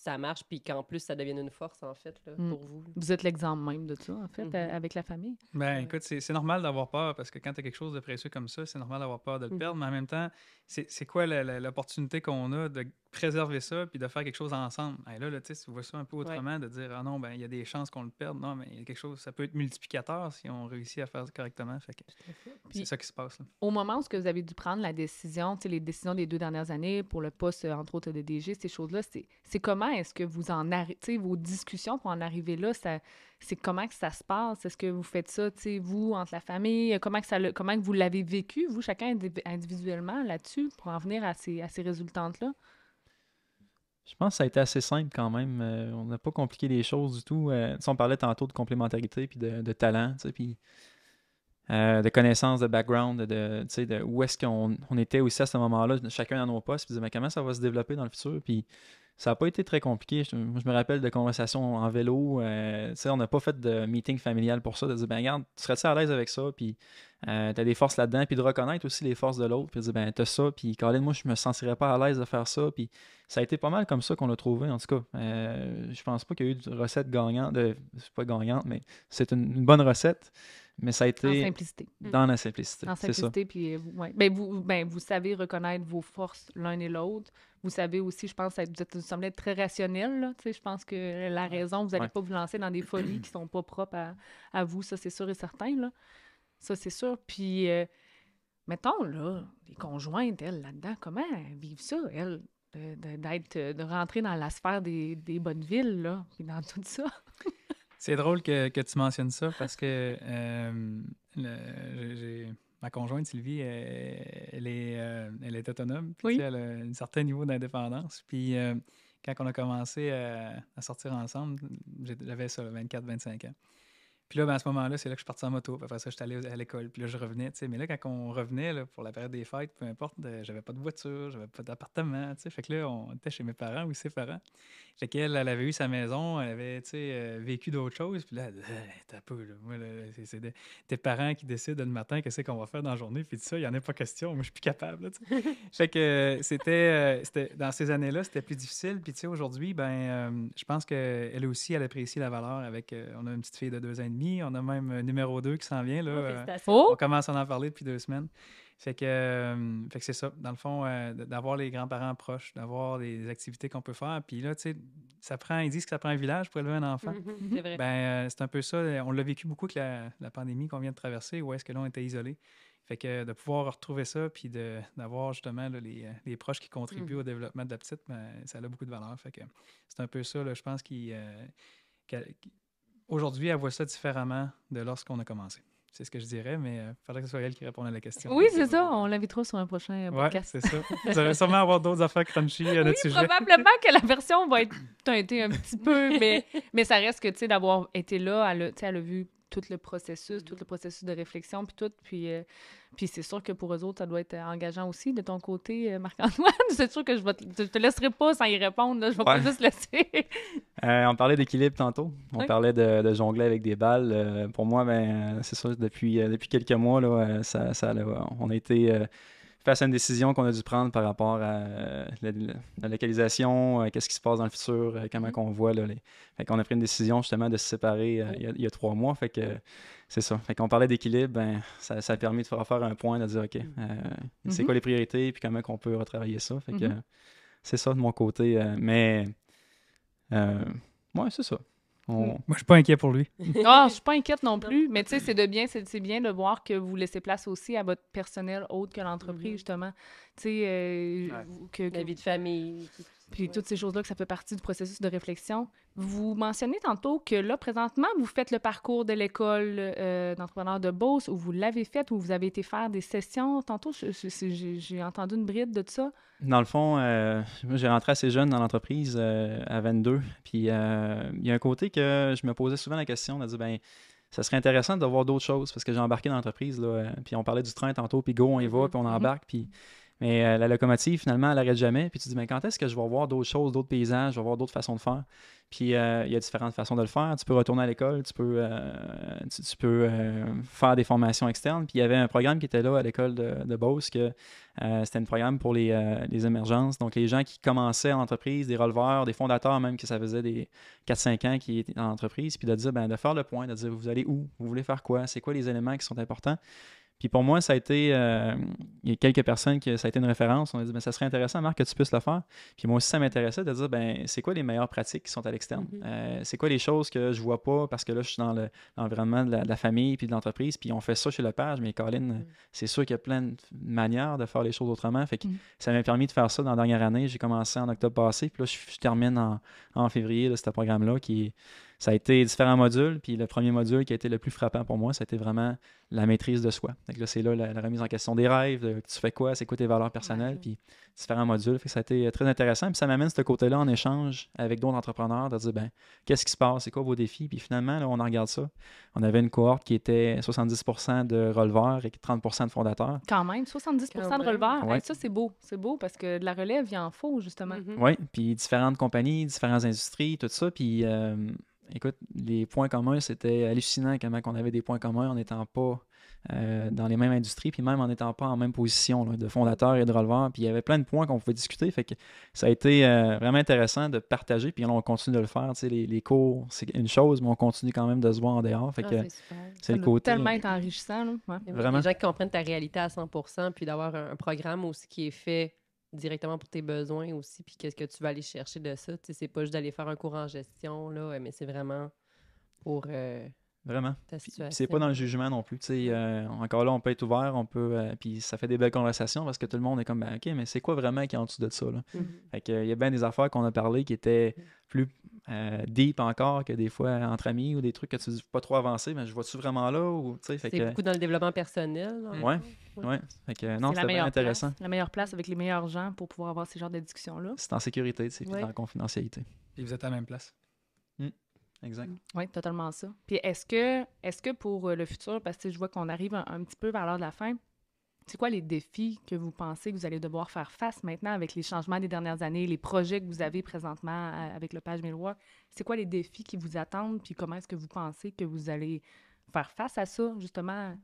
ça marche, puis qu'en plus, ça devienne une force, en fait, là, pour vous. Vous êtes l'exemple même de ça, en fait, avec la famille. Ben, écoute, c'est normal d'avoir peur parce que quand tu as quelque chose de précieux comme ça, c'est normal d'avoir peur de le perdre, mais en même temps, c'est quoi l'opportunité qu'on a de préserver ça puis de faire quelque chose ensemble? Et là, tu sais, tu vois ça un peu autrement, de dire, ah non, ben il y a des chances qu'on le perde. Non, mais il y a quelque chose, ça peut être multiplicateur si on réussit à faire ça correctement. Fait que c'est ça qui se passe. Là. Au moment où vous avez dû prendre la décision, les décisions des 2 dernières années pour le poste, entre autres, de DG, ces choses-là, c'est comment est-ce que vous en arrivez, vos discussions pour en arriver là, c'est comment que ça se passe? Est-ce que vous faites ça, vous, entre la famille? Comment que vous l'avez vécu, vous, chacun individuellement là-dessus, pour en venir à ces résultantes-là? Je pense que ça a été assez simple quand même. On n'a pas compliqué les choses du tout. On parlait tantôt de complémentarité puis de talent, puis de connaissances, de background, de où est-ce qu'on était aussi à ce moment-là, chacun dans nos postes, puis mais comment ça va se développer dans le futur. Puis ça n'a pas été très compliqué. Je me rappelle de conversations en vélo. On n'a pas fait de meeting familial pour ça, de dire, ben regarde, tu serais-tu à l'aise avec ça? Puis tu as des forces là-dedans, puis de reconnaître aussi les forces de l'autre, puis de dire, ben t'as ça, puis Colin, moi, je me sentirais pas à l'aise de faire ça. Puis ça a été pas mal comme ça qu'on l'a trouvé, en tout cas. Je pense pas qu'il y a eu de recette gagnante. C'est pas gagnante, mais c'est une bonne recette. Mais ça a été en simplicité. Dans la simplicité. En simplicité, puis vous savez reconnaître vos forces l'un et l'autre. Vous savez aussi, je pense, vous semblez être très rationnel. Là, je pense que la raison, vous n'allez pas vous lancer dans des folies qui ne sont pas propres à vous. Ça, c'est sûr et certain. Là. Ça, c'est sûr. Puis, mettons, là, les conjointes, elles, là-dedans, comment elles vivent ça, elles, de rentrer dans la sphère des bonnes villes, là, puis dans tout ça? C'est drôle que tu mentionnes ça parce que ma conjointe Sylvie, elle est autonome. Puis, elle a un certain niveau d'indépendance. Puis quand on a commencé à sortir ensemble, j'avais ça, 24-25 ans. Puis là, ben, à ce moment-là, c'est là que je suis parti en moto. Puis après ça, je suis allé à l'école. Puis là, je revenais. Mais là, quand on revenait là, pour la période des fêtes, peu importe, j'avais pas de voiture, j'avais pas d'appartement. Fait que là, on était chez mes parents ou ses parents. Fait qu'elle, elle avait eu sa maison, elle avait vécu d'autres choses. Puis là, t'as peu. Là. Moi, là, c'est tes parents qui décident le matin qu'est-ce qu'on va faire dans la journée. Puis tout ça, il n'y en a pas question. Moi, je suis plus capable. Là, fait que c'était dans ces années-là, c'était plus difficile. Puis aujourd'hui, ben, je pense qu'elle aussi, elle apprécie la valeur avec. On a une petite fille de 2 ans et demi. On a même un numéro 2 qui s'en vient. Là, on commence à en parler depuis 2 semaines. Fait que c'est ça. Dans le fond, d'avoir les grands-parents proches, d'avoir des activités qu'on peut faire. Puis là, tu sais, ils disent que ça prend un village pour élever un enfant. C'est vrai. Ben, c'est un peu ça. On l'a vécu beaucoup avec la pandémie qu'on vient de traverser, où est-ce que là, on était isolés. Fait que de pouvoir retrouver ça, puis d'avoir justement là, les proches qui contribuent au développement de la petite, ben, ça a beaucoup de valeur. Fait que c'est un peu ça, là, je pense, aujourd'hui, elle voit ça différemment de lorsqu'on a commencé. C'est ce que je dirais, mais il faudrait que ce soit elle qui réponde à la question. Oui, c'est ça. On l'invitera sur un prochain podcast. Oui, c'est ça. Vous allez sûrement avoir d'autres affaires crunchy à notre sujet. Probablement que la version va être teintée un petit peu, mais ça reste que, tu sais, d'avoir été là, elle a vu tout le processus de réflexion, puis tout, puis c'est sûr que pour eux autres, ça doit être engageant aussi de ton côté, Marc-Antoine. C'est sûr que je te laisserai pas sans y répondre, là. Je vais pas juste laisser. On parlait d'équilibre tantôt. On parlait de jongler avec des balles. Pour moi, ben, c'est sûr, depuis quelques mois, là, on a été face à une décision qu'on a dû prendre par rapport à la localisation, qu'est-ce qui se passe dans le futur, comment qu'on voit. Là, fait qu'on a pris une décision justement de se séparer il y a 3 mois. Fait que c'est ça. Fait qu'on parlait d'équilibre, ben, ça a permis de faire un point, de dire OK, c'est quoi les priorités, puis comment qu'on peut retravailler ça. Fait que c'est ça de mon côté. Mais ouais, c'est ça. Moi, je suis pas inquiet pour lui. Je suis pas inquiète non plus, mais tu sais, c'est bien de voir que vous laissez place aussi à votre personnel autre que l'entreprise, justement. Tu sais, la vie de famille. Puis toutes ces choses-là, que ça fait partie du processus de réflexion. Vous mentionnez tantôt que là, présentement, vous faites le parcours de l'école d'entrepreneur de Beauce, où vous l'avez fait, où vous avez été faire des sessions. Tantôt, j'ai entendu une bride de ça. Dans le fond, moi, j'ai rentré assez jeune dans l'entreprise, à 22. Puis il y a un côté que je me posais souvent la question de dire, ben, ça serait intéressant de voir d'autres choses, parce que j'ai embarqué dans l'entreprise, là, puis on parlait du train tantôt, puis go, on y va, puis on embarque, puis Mais la locomotive, finalement, elle n'arrête jamais. Puis tu te dis, mais quand est-ce que je vais voir d'autres choses, d'autres paysages, je vais voir d'autres façons de faire? Puis il y a différentes façons de le faire. Tu peux retourner à l'école, tu peux faire des formations externes. Puis il y avait un programme qui était là à l'école de Beauce, que c'était un programme pour les émergences. Donc les gens qui commençaient en entreprise, des releveurs, des fondateurs même, que ça faisait des 4-5 ans qui étaient en entreprise, puis de dire, de faire le point, de dire, vous allez où? Vous voulez faire quoi? C'est quoi les éléments qui sont importants? Puis pour moi, ça a été, il y a quelques personnes qui ça a été une référence. On a dit, ça serait intéressant, Marc, que tu puisses le faire. Puis moi aussi, ça m'intéressait de dire, c'est quoi les meilleures pratiques qui sont à l'externe? C'est quoi les choses que je vois pas parce que là, je suis dans l'environnement de la famille puis de l'entreprise, puis on fait ça chez Lepage, mais Colin, c'est sûr qu'il y a plein de manières de faire les choses autrement. Fait que ça m'a permis de faire ça dans la dernière année. J'ai commencé en octobre passé, puis là, je termine en février, là, ce programme-là ça a été différents modules, puis le premier module qui a été le plus frappant pour moi, ça a été vraiment la maîtrise de soi. Donc là, c'est là la remise en question des rêves, tu fais quoi, c'est quoi tes valeurs personnelles, puis différents modules. Fait que ça a été très intéressant, puis ça m'amène ce côté-là en échange avec d'autres entrepreneurs, de dire, qu'est-ce qui se passe, c'est quoi vos défis, puis finalement, là, on en regarde ça. On avait une cohorte qui était 70% de releveurs et 30% de fondateurs. Quand même, 70% de releveurs. Ouais. Hey, ça, c'est beau parce que de la relève, il en faut, justement. Oui, puis différentes compagnies, différentes industries, tout ça, puis... écoute, les points communs, c'était hallucinant comment on avait des points communs en n'étant pas dans les mêmes industries, puis même en n'étant pas en même position là, de fondateur et de releveur. Puis il y avait plein de points qu'on pouvait discuter. Fait que ça a été vraiment intéressant de partager. Puis là, on continue de le faire. Tu sais, les cours, c'est une chose, mais on continue quand même de se voir en dehors. Fait que c'est le côté. Tellement être enrichissant. Là. Ouais. Vraiment. Les gens qui comprennent ta réalité à 100%, puis d'avoir un programme aussi qui est fait directement pour tes besoins aussi, puis qu'est-ce que tu vas aller chercher de ça. Tu sais, c'est pas juste d'aller faire un cours en gestion, là, mais c'est vraiment pour vraiment. ta situation. Puis c'est pas dans le jugement non plus. Tu sais, encore là, on peut être ouvert, on peut. Puis ça fait des belles conversations parce que tout le monde est comme, OK, mais c'est quoi vraiment qui est en dessous de ça? Là? Fait que, il y a bien des affaires qu'on a parlé qui étaient plus deep encore que des fois entre amis ou des trucs que tu dis pas trop avancés, mais je vois-tu vraiment là? Ou, c'est beaucoup dans le développement personnel. Ouais. Fait que non, c'était bien intéressant. La meilleure place avec les meilleurs gens pour pouvoir avoir ces genres de discussions-là. C'est en sécurité, c'est en confidentialité. Et vous êtes à la même place. Exact. Oui, totalement ça. Puis est-ce que pour le futur, parce que je vois qu'on arrive un petit peu vers l'heure de la fin, c'est quoi les défis que vous pensez que vous allez devoir faire face maintenant avec les changements des dernières années, les projets que vous avez présentement avec Lepage Milwaukee? C'est quoi les défis qui vous attendent? Puis comment est-ce que vous pensez que vous allez faire face à ça, justement?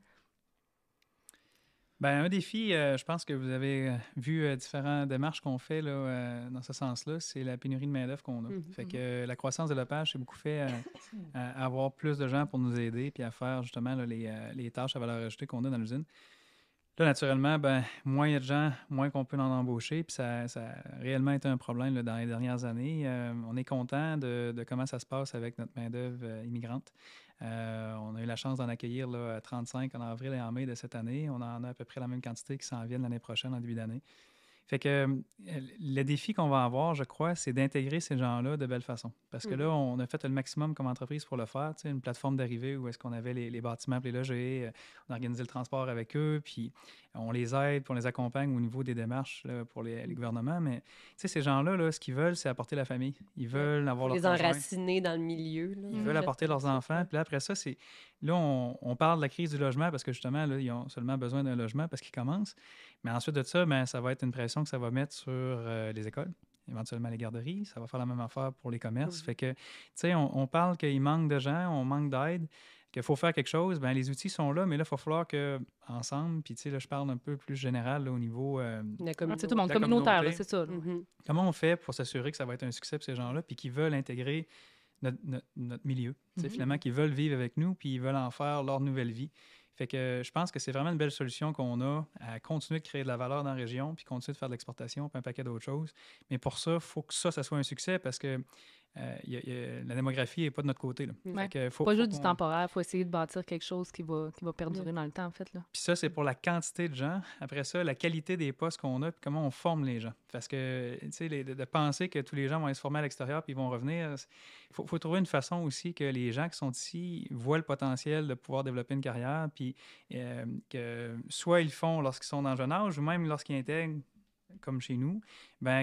Un défi, je pense que vous avez vu différentes démarches qu'on fait là, dans ce sens-là, c'est la pénurie de main-d'œuvre qu'on a. Fait que la croissance de Lepage, c'est beaucoup fait à avoir plus de gens pour nous aider puis à faire justement là, les tâches à valeur ajoutée qu'on a dans l'usine. Là, naturellement, moins il y a de gens, moins qu'on peut en embaucher. Puis ça a réellement été un problème là, dans les dernières années. On est content de comment ça se passe avec notre main-d'œuvre immigrante. On a eu la chance d'en accueillir là, 35 en avril et en mai de cette année. On en a à peu près la même quantité qui s'en viennent l'année prochaine, en début d'année. Fait que le défi qu'on va avoir, je crois, c'est d'intégrer ces gens-là de belle façon. Parce que là, on a fait le maximum comme entreprise pour le faire. Tu sais, une plateforme d'arrivée où est-ce qu'on avait les bâtiments pour les loger, on a organisé le transport avec eux, puis on les aide, puis on les accompagne au niveau des démarches là, pour les gouvernements. Mais tu sais, ces gens-là, là, ce qu'ils veulent, c'est apporter la famille. Ils veulent avoir leur les enraciner dans le milieu. Là, ils veulent apporter leurs enfants. Puis là, après ça, c'est là, on parle de la crise du logement parce que justement, là, ils ont seulement besoin d'un logement parce qu'ils commencent. Mais ensuite de ça, ça va être une pression que ça va mettre sur les écoles, éventuellement les garderies. Ça va faire la même affaire pour les commerces. Fait que, tu sais, on parle qu'il manque de gens, on manque d'aide, qu'il faut faire quelque chose. Les outils sont là, mais là, il va falloir qu'ensemble, puis tu sais, là, je parle un peu plus général là, au niveau c'est tout le monde communautaire, c'est ça. Comment on fait pour s'assurer que ça va être un succès pour ces gens-là, puis qu'ils veulent intégrer notre milieu, finalement, qu'ils veulent vivre avec nous, puis ils veulent en faire leur nouvelle vie. Fait que je pense que c'est vraiment une belle solution qu'on a à continuer de créer de la valeur dans la région, puis continuer de faire de l'exportation, puis un paquet d'autres choses. Mais pour ça, il faut que ça soit un succès parce que la démographie n'est pas de notre côté. Là. Pas juste du temporaire, il faut essayer de bâtir quelque chose qui va perdurer dans le temps, en fait. Là. Puis ça, c'est pour la quantité de gens. Après ça, la qualité des postes qu'on a, puis comment on forme les gens. Parce que, tu sais, de penser que tous les gens vont aller se former à l'extérieur, puis ils vont revenir, il faut trouver une façon aussi que les gens qui sont ici voient le potentiel de pouvoir développer une carrière, puis que soit ils le font lorsqu'ils sont dans le jeune âge, ou même lorsqu'ils intègrent comme chez nous,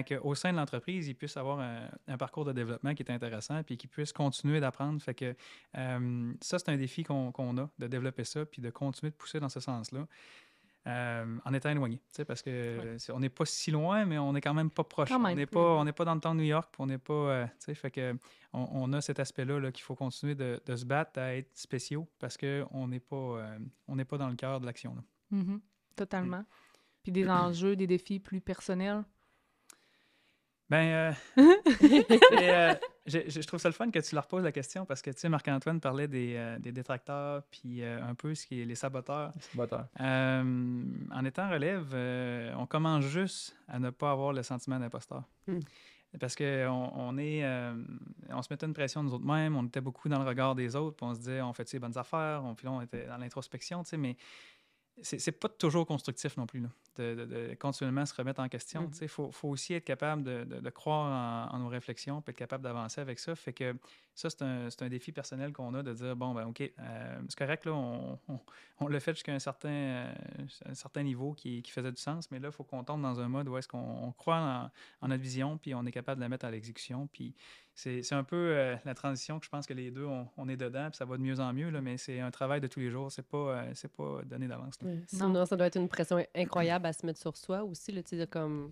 qu'au sein de l'entreprise, ils puissent avoir un parcours de développement qui est intéressant puis qu'ils puissent continuer d'apprendre. Fait que ça, c'est un défi qu'on a, de développer ça puis de continuer de pousser dans ce sens-là. en étant éloigné, tu sais, parce que on n'est pas si loin, mais on n'est quand même pas proche. Quand même. On n'est pas dans le temps de New York, puis on n'est pas, tu sais, fait que on a cet aspect-là là, qu'il faut continuer de se battre à être spéciaux parce qu'on n'est pas dans le cœur de l'action. Là. Mhm. Totalement. Puis des enjeux, des défis plus personnels. Ben, je trouve ça le fun que tu leur poses la question parce que, tu sais, Marc-Antoine parlait des détracteurs puis un peu ce qui est les saboteurs. En étant relève, on commence juste à ne pas avoir le sentiment d'imposteur. Parce qu'on on se mettait une pression nous autres mêmes, on était beaucoup dans le regard des autres, puis on se disait, on fait-tu les bonnes affaires? Puis là, on était dans l'introspection, tu sais, mais c'est pas toujours constructif non plus, là, de continuellement se remettre en question. Il faut aussi être capable de croire en nos réflexions puis être capable d'avancer avec ça. Fait que ça, c'est un défi personnel qu'on a de dire, bon, ben OK, c'est correct, là, on l'a fait jusqu'à un certain niveau qui faisait du sens, mais là, il faut qu'on tombe dans un mode où est-ce qu'on croit en notre vision puis on est capable de la mettre à l'exécution. Puis c'est un peu la transition que je pense que les deux, on est dedans, puis ça va de mieux en mieux, là, mais c'est un travail de tous les jours, c'est pas donné d'avance. Sinon, ça doit être une pression incroyable à se mettre sur soi aussi, là, tu sais, comme,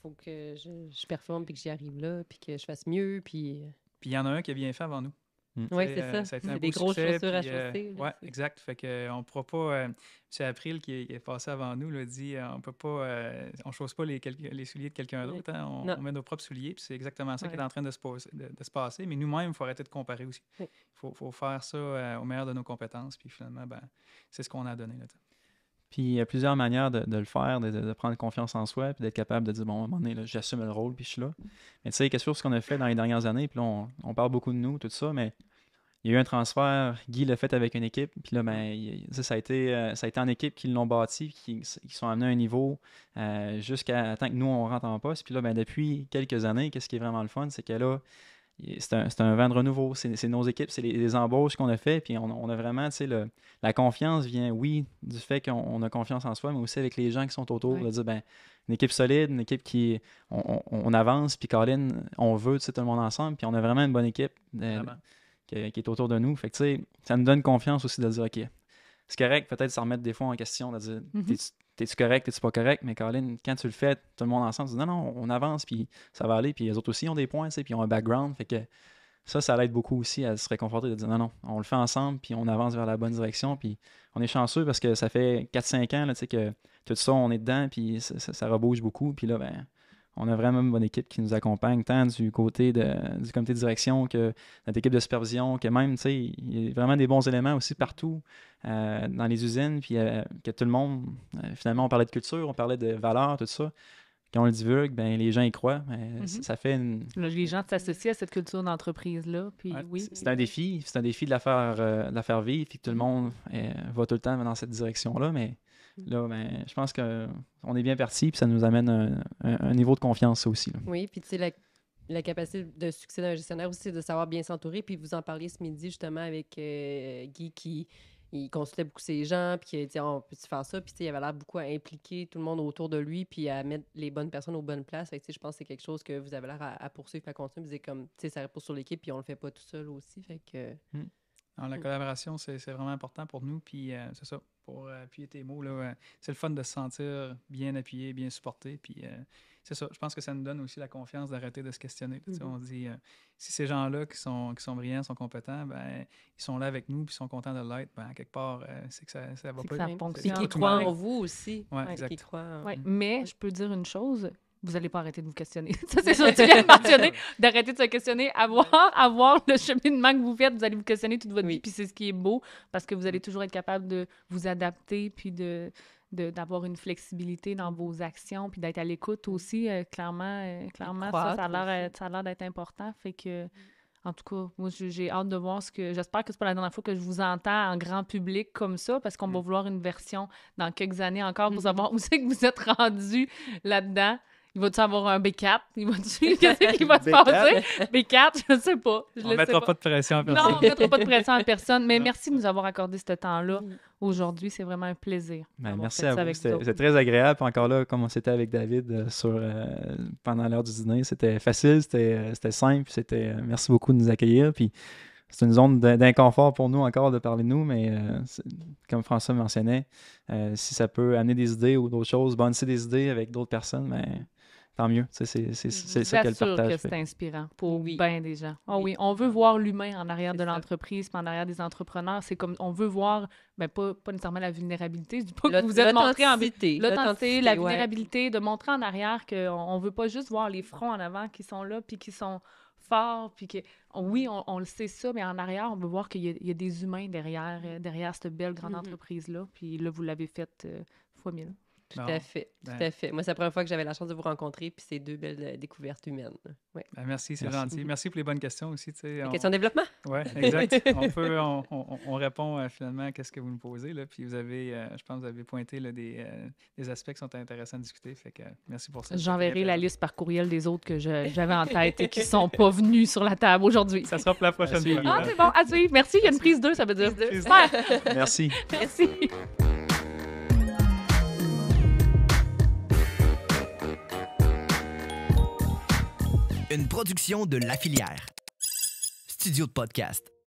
faut que je performe, puis que j'y arrive là, puis que je fasse mieux, puis... Puis il y en a un qui a bien fait avant nous. Oui, c'est ça. Ça a été C'est un des beau grosses succès, chaussures à puis, chausser. ouais, exact. Fait qu'on ne pourra pas... M. April, qui est passé avant nous, l'a dit, on peut pas... on chausse pas les souliers de quelqu'un d'autre. Hein, on met nos propres souliers, puis c'est exactement ça qui est en train de se passer. Mais nous-mêmes, il faut arrêter de comparer aussi. Il faut faire ça au meilleur de nos compétences, puis finalement, ben, c'est ce qu'on a donné. Là, puis il y a plusieurs manières de le faire, de prendre confiance en soi, puis d'être capable de dire, bon, à un moment donné, là, j'assume le rôle, puis je suis là. Mais tu sais, qu'est-ce qu'on a fait dans les dernières années, puis là, on parle beaucoup de nous, tout ça, mais il y a eu un transfert, Guy l'a fait avec une équipe, puis là, ben, ça a été en équipe qu'ils l'ont bâti, qui sont amenés à un niveau jusqu'à temps que nous, on rentre en poste. Puis là, ben, depuis quelques années, qu'est-ce qui est vraiment le fun, c'est que là, c'est un vent de renouveau, c'est nos équipes, c'est les embauches qu'on a fait, puis on a vraiment, tu sais, la confiance vient, oui, du fait qu'on a confiance en soi, mais aussi avec les gens qui sont autour, de dire, ben, une équipe solide, une équipe qui, on avance, puis Colin, on veut, tu sais, tout le monde ensemble, puis on a vraiment une bonne équipe qui est autour de nous, fait que, tu sais, ça nous donne confiance aussi de dire, OK, c'est correct, peut-être s'en remettre des fois en question, de dire, t'es-tu correct, t'es-tu pas correct, mais Colin, quand tu le fais, tout le monde ensemble, tu dis non, on avance, puis ça va aller, puis les autres aussi ont des points, tu sais, puis ils ont un background, fait que ça l'aide beaucoup aussi à se réconforter, de dire non, on le fait ensemble, puis on avance vers la bonne direction, puis on est chanceux parce que ça fait 4-5 ans, là, tu sais, que tout ça, on est dedans, puis ça rebouge beaucoup, puis là, ben, on a vraiment une bonne équipe qui nous accompagne, tant du côté du comité de direction que notre équipe de supervision, que même, tu sais, il y a vraiment des bons éléments aussi partout dans les usines, puis que tout le monde, finalement, on parlait de culture, on parlait de valeurs, tout ça. Quand on le divulgue, ben, les gens y croient. Ça fait une... Les gens s'associent à cette culture d'entreprise-là, puis oui. C'est un défi de la faire vivre, puis que tout le monde va tout le temps dans cette direction-là, mais là, ben, je pense qu'on est bien parti, puis ça nous amène un niveau de confiance, ça aussi. Là. Oui, puis tu sais, la capacité de succès d'un gestionnaire aussi, c'est de savoir bien s'entourer. Puis vous en parliez ce midi, justement, avec Guy, qui il consultait beaucoup ses gens, puis il dit, on peut-tu faire ça? Puis il avait l'air beaucoup à impliquer tout le monde autour de lui, puis à mettre les bonnes personnes aux bonnes places. Fait que je pense que c'est quelque chose que vous avez l'air à poursuivre, à continuer. Vous comme, tu sais, ça repose sur l'équipe, puis on le fait pas tout seul aussi. Fait que... Alors, la collaboration, c'est vraiment important pour nous. Puis c'est ça, pour appuyer tes mots, là, c'est le fun de se sentir bien appuyé, bien supporté. Puis c'est ça, je pense que ça nous donne aussi la confiance d'arrêter de se questionner. On dit, si ces gens-là qui sont brillants, sont compétents, ben, ils sont là avec nous, puis ils sont contents de l'être, ben, quelque part, c'est que ça va pas. Ça fonctionne. Et qui croient en vous aussi. Oui, exact. Mais je peux dire une chose, vous n'allez pas arrêter de vous questionner. Ça, c'est sûr, tu viens de mentionner, d'arrêter de se questionner, avoir le cheminement que vous faites, vous allez vous questionner toute votre vie, puis c'est ce qui est beau, parce que vous allez toujours être capable de vous adapter, puis d'avoir une flexibilité dans vos actions, puis d'être à l'écoute aussi, clairement, ça a l'air d'être important, fait que... En tout cas, moi, j'ai hâte de voir j'espère que c'est pas la dernière fois que je vous entends en grand public comme ça, parce qu'on va vouloir une version dans quelques années encore pour savoir où c'est que vous êtes rendu là-dedans. Il va-tu avoir un B4? Qu'est-ce qui va se passer? B4, je ne sais pas. On ne mettra pas de pression à personne. Non, on ne mettra pas de pression à personne. Mais merci de nous avoir accordé ce temps-là aujourd'hui. C'est vraiment un plaisir. Merci à vous. C'était très agréable. Puis encore là, comme on s'était avec David pendant l'heure du dîner, c'était facile, c'était simple. Merci beaucoup de nous accueillir. Puis c'est une zone d'inconfort pour nous encore de parler de nous, mais comme François mentionnait, si ça peut amener des idées ou d'autres choses, bonusser des idées avec d'autres personnes, mais tant mieux. C'est ça que le partage que fait. c'est inspirant pour Oui. bien des gens. Ah Oui. oui, on veut voir l'humain en arrière de C'est ça. l'entreprise, puis en arrière des entrepreneurs. C'est comme, on veut voir, ben, pas nécessairement la vulnérabilité. Je dis pas que L'aut- vous êtes montré en L'authenticité, la ouais. vulnérabilité, de montrer en arrière qu'on ne veut pas juste voir les fronts en avant qui sont là, puis qui sont forts, puis que, oui, on le sait ça, mais en arrière, on veut voir qu'il y a des humains derrière cette belle grande Mhm. entreprise-là. Puis là, vous l'avez fait fois mille. Tout Bon. à fait, tout Ben. à fait. Moi, c'est la première fois que j'avais la chance de vous rencontrer, puis c'est 2 belles découvertes humaines. Ouais. Ben, merci, c'est Merci. gentil. Merci pour les bonnes questions aussi. La question de développement? Oui, exact. On répond finalement à ce que vous nous posez. Là, puis vous avez, je pense que vous avez pointé là, des aspects qui sont intéressants à discuter. Fait que merci pour ça. J'enverrai la liste par courriel des autres que j'avais en tête et qui ne sont pas venus sur la table aujourd'hui. Ça sera pour la prochaine Merci. fois. Ah, c'est bon, à suivre. Merci, il y a une prise 2, ça veut dire. Prise deux. Super. Merci. Merci. Une production de La Filière. Studio de podcast.